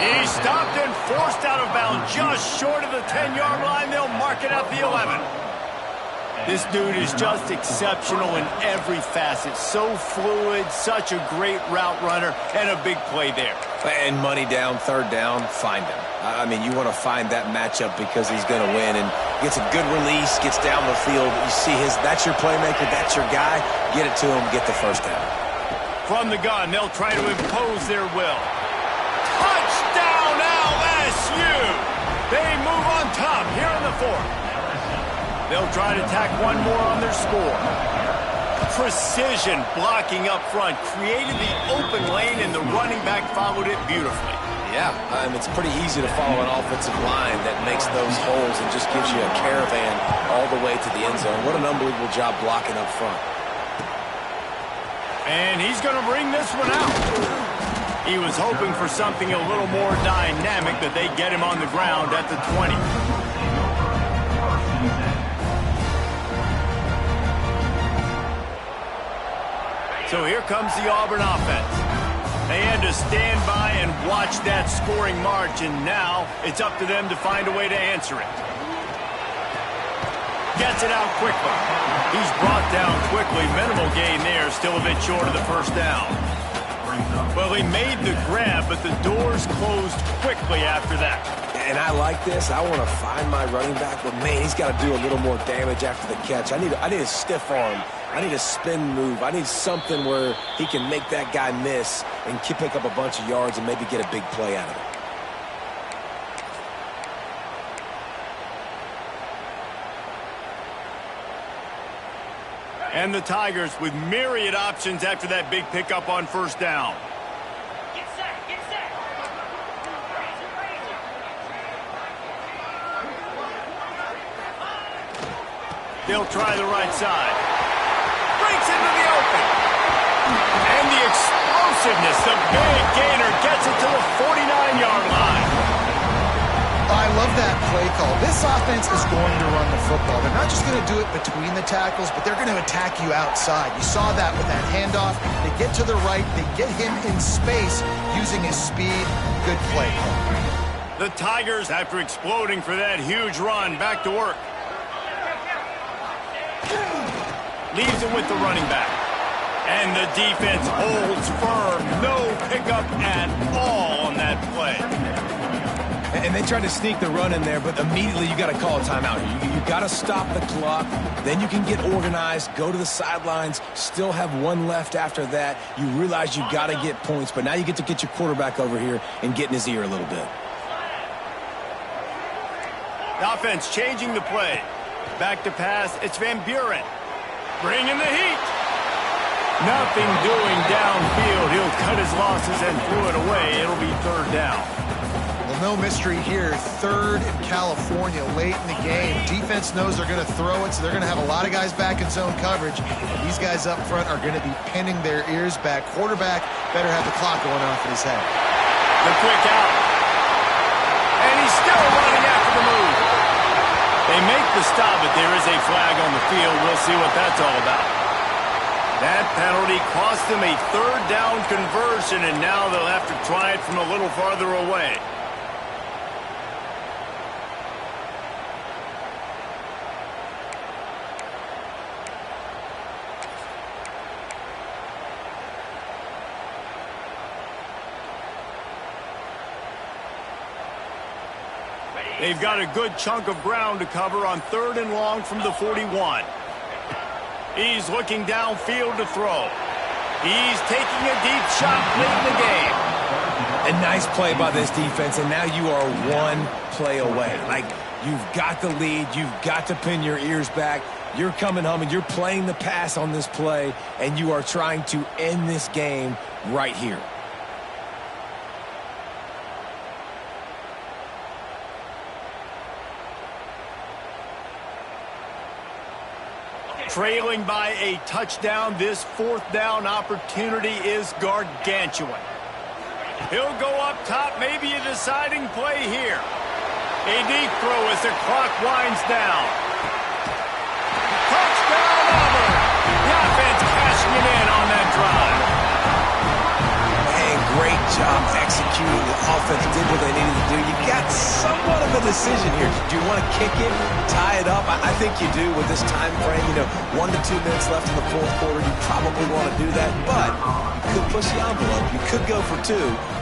He stopped and forced out of bounds just short of the 10-yard line. They'll mark it at the 11. This dude is just exceptional in every facet. So fluid, such a great route runner, and a big play there. And money down, 3rd down, find him. I mean, you want to find that matchup because he's going to win. And gets a good release, gets down the field. You see that's your playmaker, that's your guy. Get it to him, get the 1st down. From the gun, they'll try to impose their will. Touchdown, LSU! They move on top here in the 4th. They'll try to tack one more on their score. Precision blocking up front. Created the open lane, and the running back followed it beautifully. Yeah, it's pretty easy to follow an offensive line that makes those holes and just gives you a caravan all the way to the end zone. What an unbelievable job blocking up front. And he's going to bring this one out. He was hoping for something a little more dynamic, that they get him on the ground at the 20. So here comes the Auburn offense. They had to stand by and watch that scoring margin. Now it's up to them to find a way to answer it. Gets it out quickly. He's brought down quickly. Minimal gain there. Still a bit short of the 1st down. Well, he made the grab, but the doors closed quickly after that. And I like this. I want to find my running back, but man, he's got to do a little more damage after the catch. I need a stiff arm. I need a spin move. I need something where he can make that guy miss and pick up a bunch of yards and maybe get a big play out of it. And the Tigers with myriad options after that big pickup on 1st down. Get set, get set. They'll try the right side. Breaks into the open. And the explosiveness, the big gainer gets it to the 49-yard line. I love that play call. This offense is going to run the football. They're not just going to do it between the tackles, but they're going to attack you outside. You saw that with that handoff. They get to the right. They get him in space using his speed. Good play call. The Tigers, after exploding for that huge run, back to work. Leaves it with the running back. And the defense holds firm. No pickup at all on that play. And they tried to sneak the run in there, but immediately you got to call a timeout. You got to stop the clock. Then you can get organized, go to the sidelines, still have one left after that. You realize you got to get points, but now you get to get your quarterback over here and get in his ear a little bit. The offense changing the play. Back to pass, it's Van Buren. Bringing the heat. Nothing doing downfield. He'll cut his losses and throw it away. It'll be third down. Well, no mystery here. Third in California late in the game. Defense knows they're going to throw it, so they're going to have a lot of guys back in zone coverage. And these guys up front are going to be pinning their ears back. Quarterback better have the clock going off in his head. The quick out. And he's still running after the move. They make the stop, but there is a flag on the field. We'll see what that's all about. That penalty cost them a third down conversion, and now they'll have to try it from a little farther away. They've got a good chunk of ground to cover on third and long from the 41. He's looking downfield to throw. He's taking a deep shot late in the game. A nice play by this defense, and now you are one play away. Like, you've got the lead. You've got to pin your ears back. You're coming home, and you're playing the pass on this play, and you are trying to end this game right here. Trailing by a touchdown, this fourth down opportunity is gargantuan. He'll go up top, maybe a deciding play here. A deep throw as the clock winds down. Touchdown, Auburn! The offense cashing it in on that drive. And great job executing. The offense did what they needed to do. You got somewhat of a decision here. Do you want to kick it, tie it up? I think you do with this time frame. 1 to 2 minutes left in the fourth quarter. You probably want to do that, but you could push the envelope. You could go for 2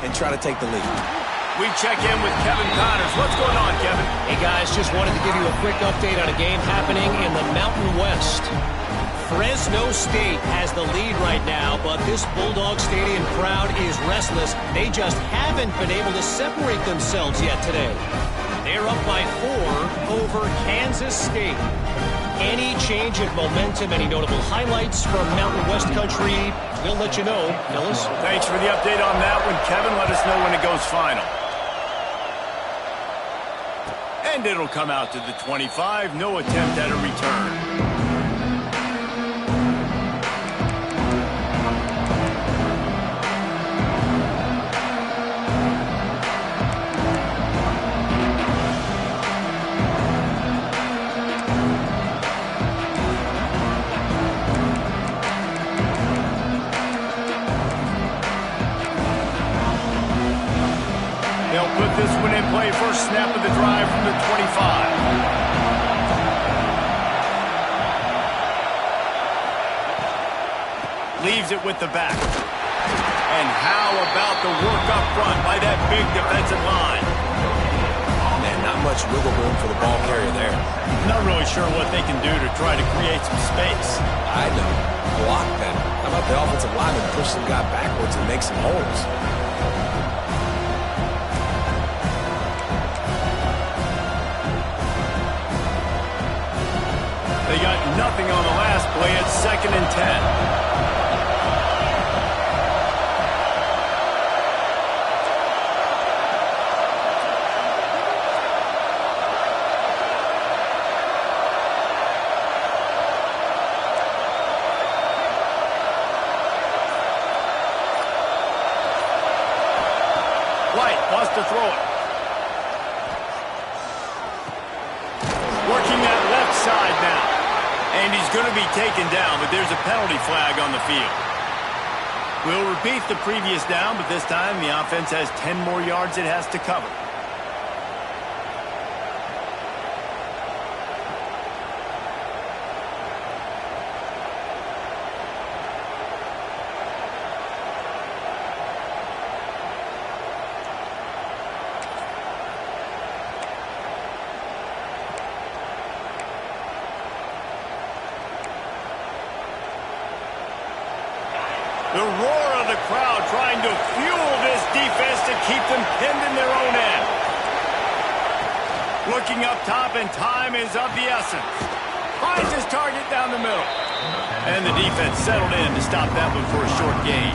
and try to take the lead. We check in with Kevin Connors. What's going on, Kevin? Hey, guys, just wanted to give you a quick update on a game happening in the Mountain West. Fresno State has the lead right now, but this Bulldog Stadium crowd is restless. They just haven't been able to separate themselves yet today. They're up by 4 over Kansas State. Any change in momentum, any notable highlights from Mountain West country, we'll let you know. Phyllis? Thanks for the update on that one, Kevin. Let us know when it goes final. And it'll come out to the 25. No attempt at a return. Put this one in play, first snap of the drive from the 25. Leaves it with the back. And how about the work up front by that big defensive line? Man, not much wiggle room for the ball carrier there. Not really sure what they can do to try to create some space. I know. Block better. How about the offensive lineman push some guy backwards and make some holes? They got nothing on the last play. It's 2nd and 10. And he's going to be taken down, but there's a penalty flag on the field. We'll repeat the previous down, but this time the offense has 10 more yards it has to cover. The roar of the crowd trying to fuel this defense to keep them pinned in their own end. Looking up top, and time is of the essence. Finds his target down the middle. And the defense settled in to stop that one for a short gain.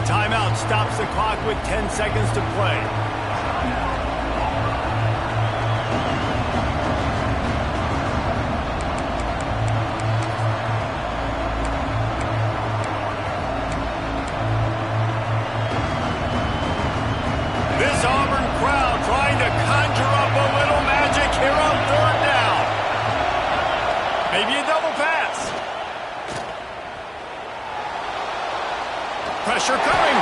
The timeout stops the clock with 10 seconds to play. Auburn crowd trying to conjure up a little magic here on third down. Maybe a double pass. Pressure coming.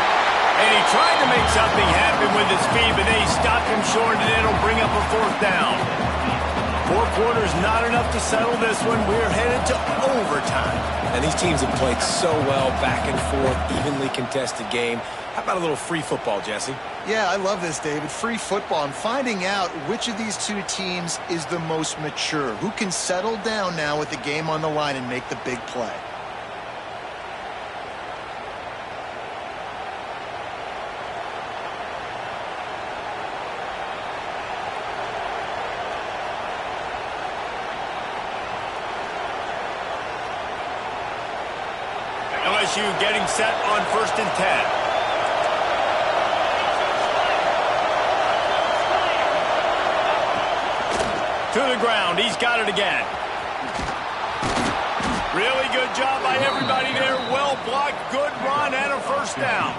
And he tried to make something happen with his feet, but they stopped him short, and it'll bring up a fourth down. 4 quarters not enough to settle this one. We're headed to overtime. And these teams have played so well, back and forth, evenly contested game. How about a little free football, Jesse? Yeah, I love this, David. Free football. I'm finding out which of these two teams is the most mature. Who can settle down now with the game on the line and make the big play? LSU getting set on 1st and 10. To the ground. He's got it again. Really good job by everybody there. Well blocked, good run, and a first down.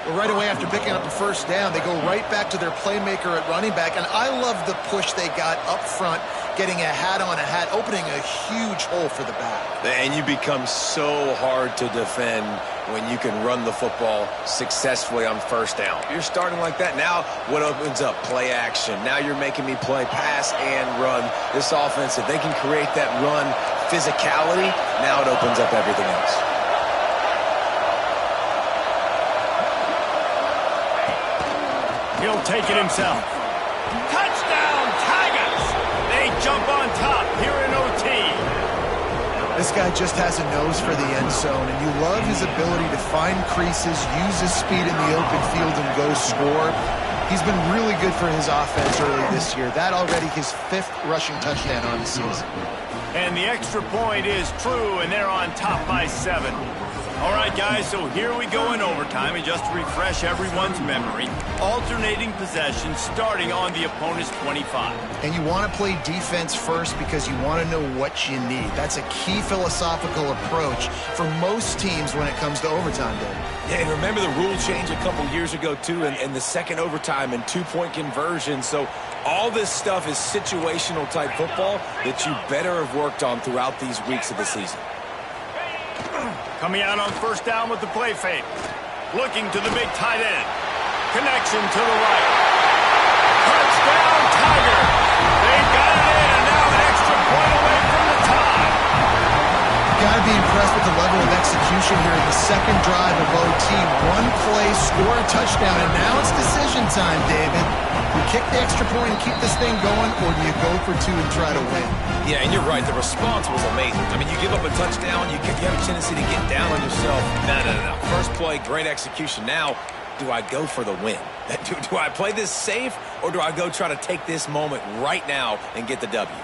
Well, right away after picking up the first down, they go right back to their playmaker at running back. And I love the push they got up front, getting a hat on a hat, opening a huge hole for the back. And you become so hard to defend when you can run the football successfully on first down. You're starting like that. Now what opens up? Play action. Now you're making me play pass and run. This offense, if they can create that run physicality, now it opens up everything else. He'll take it himself. Touchdown, Tigers! They jump on top here in OT. This guy just has a nose for the end zone, and you love his ability to find creases, use his speed in the open field, and go score. He's been really good for his offense early this year. That already his 5th rushing touchdown on the season. And the extra point is true, and they're on top by 7. All right, guys, so here we go in overtime, and just to refresh everyone's memory, alternating possession starting on the opponent's 25. And you want to play defense first because you want to know what you need. That's a key philosophical approach for most teams when it comes to overtime, David. Yeah, and remember the rule change a couple years ago, too, and the second overtime and 2-point conversion. So all this stuff is situational type football that you better have worked on throughout these weeks of the season. Coming out on first down with the play fake. Looking to the big tight end. Connection to the right. Touchdown, Tiger. They got it in, and now an extra point away from the tie. Got to be impressed with the level of execution here in the second drive of OT. One play, score a touchdown, and now it's decision time, David. You kick the extra point and keep this thing going, or do you go for 2 and try to win? Yeah, and you're right. The response was amazing. I mean, you give up a touchdown, you have a tendency to get down on yourself. No. First play, great execution. Now, do I go for the win? Do I play this safe, or do I go try to take this moment right now and get the W?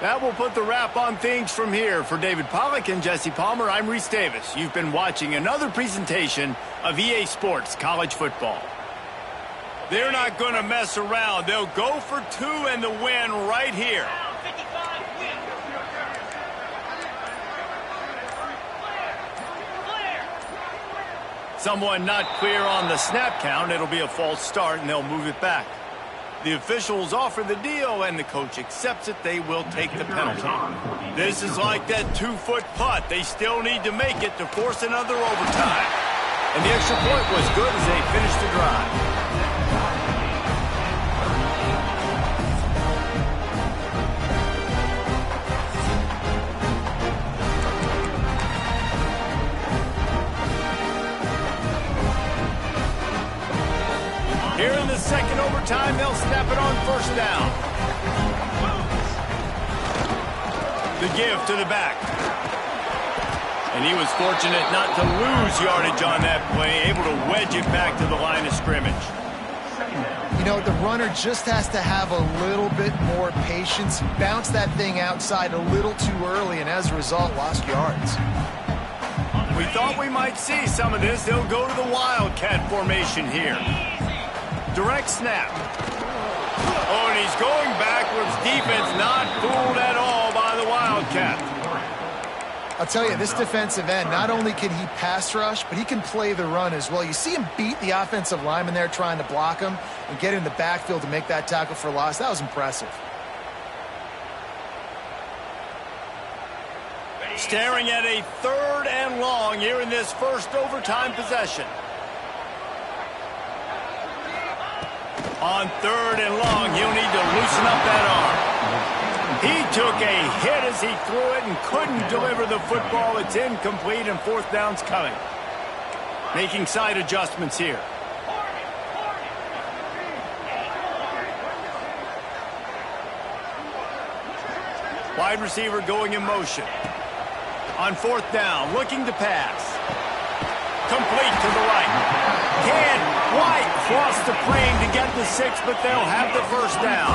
That will put the wrap on things from here. For David Pollack and Jesse Palmer, I'm Reese Davis. You've been watching another presentation of EA Sports College Football. They're not going to mess around. They'll go for 2 and the win right here. Someone not clear on the snap count. It'll be a false start, and they'll move it back. The officials offer the deal, and the coach accepts it. They will take the penalty. This is like that 2-foot putt. They still need to make it to force another overtime. And the extra point was good as they finished the drive. Here in the second overtime, they'll snap it on first down. The give to the back. And he was fortunate not to lose yardage on that play, able to wedge it back to the line of scrimmage. You know, the runner just has to have a little bit more patience. Bounce that thing outside a little too early, and as a result, lost yards. We thought we might see some of this. They'll go to the Wildcat formation here. Direct snap. Oh, and he's going backwards. Defense not fooled at all by the Wildcat. I'll tell you, this defensive end, not only can he pass rush, but he can play the run as well. You see him beat the offensive lineman there trying to block him and get in the backfield to make that tackle for loss. That was impressive. Staring at a 3rd and long here in this first overtime possession. On 3rd and long, he'll need to loosen up that arm. He took a hit as he threw it and couldn't deliver the football. It's incomplete, and 4th down's coming. Making side adjustments here. Wide receiver going in motion. On 4th down, looking to pass. Complete to the right. White cross the plane to get the 6, but they'll have the first down.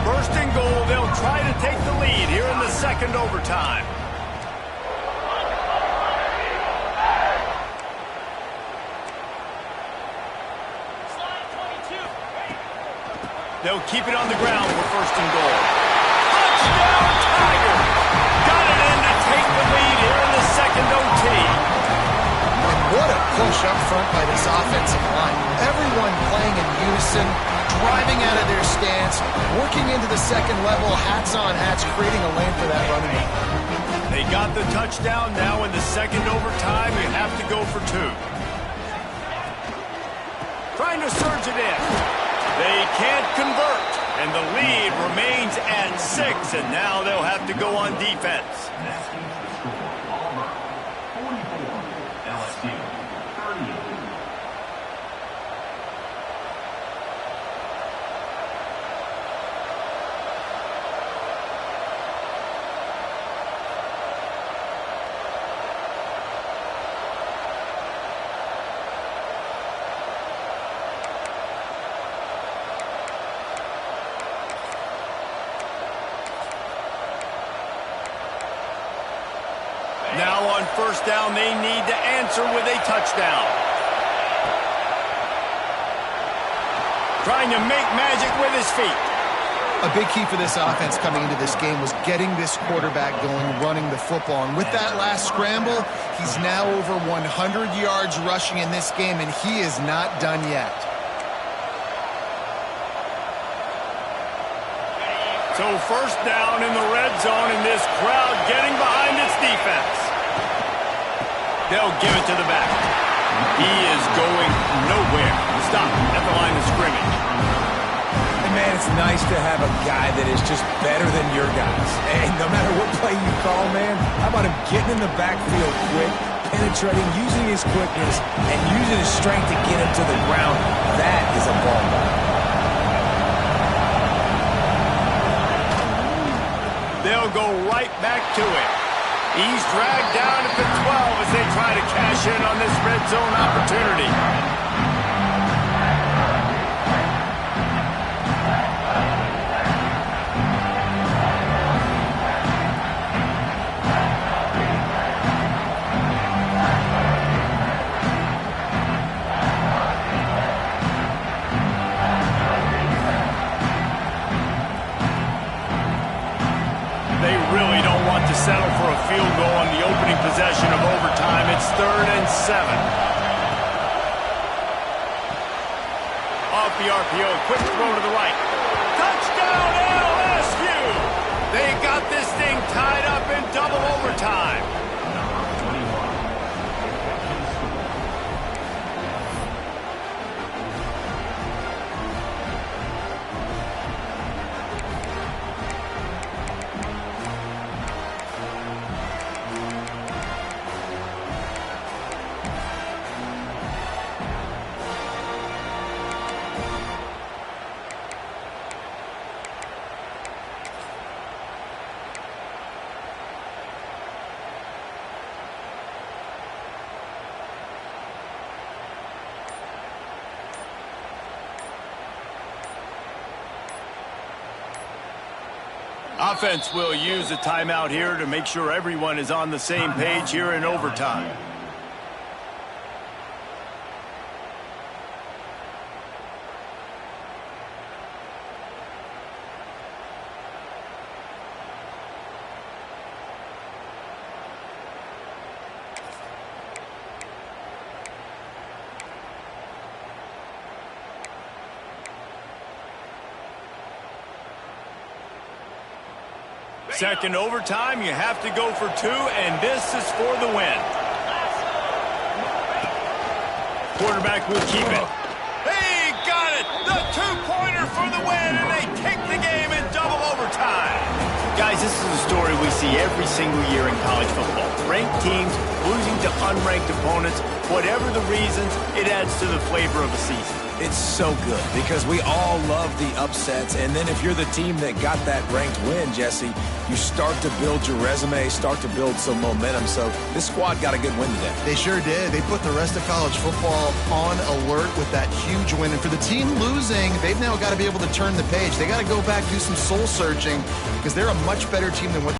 1st and goal, they'll try to take the lead here in the second overtime. They'll keep it on the ground for 1st and goal. Touchdown, Tiger! Got it in to take the lead here in the second OT. What a push up front by this offensive line. Everyone playing in unison, driving out of their stance, working into the second level, hats on hats, creating a lane for that running back. They got the touchdown. Now in the second overtime, you have to go for 2. Trying to surge it in. They can't convert, and the lead remains at 6, and now they'll have to go on defense. Now on 1st down, they need to answer with a touchdown. Trying to make magic with his feet. A big key for this offense coming into this game was getting this quarterback going, running the football. And with that last scramble, he's now over 100 yards rushing in this game, and he is not done yet. So 1st down in the red zone, and this crowd getting behind its defense. They'll give it to the back. He is going nowhere. Stop at the line of scrimmage. And man, it's nice to have a guy that is just better than your guys. And no matter what play you call, man, how about him getting in the backfield quick, penetrating, using his quickness, and using his strength to get him to the ground. That is a ball back. They'll go right back to it. He's dragged down at the 12 as they try to cash in on this red zone opportunity. Settle for a field goal on the opening possession of overtime. It's 3rd and 7. A the RPO. Quick throw to the right. Touchdown LSU! They got this thing tied up in double overtime. Offense will use a timeout here to make sure everyone is on the same page here in overtime. Second overtime, you have to go for two, and this is for the win. Quarterback will keep it. He got it! The two-pointer for the win, and they take the game in double overtime. Guys, this is a story we see every single year in college football. Ranked teams losing to unranked opponents. Whatever the reasons, it adds to the flavor of the season. It's so good because we all love the upsets, and then if you're the team that got that ranked win, Jesse, you start to build your resume, start to build some momentum. So this squad got a good win today. They sure did. They put the rest of college football on alert with that huge win. And for the team losing, they've now got to be able to turn the page. They got to go back, do some soul searching, because they're a much better team than what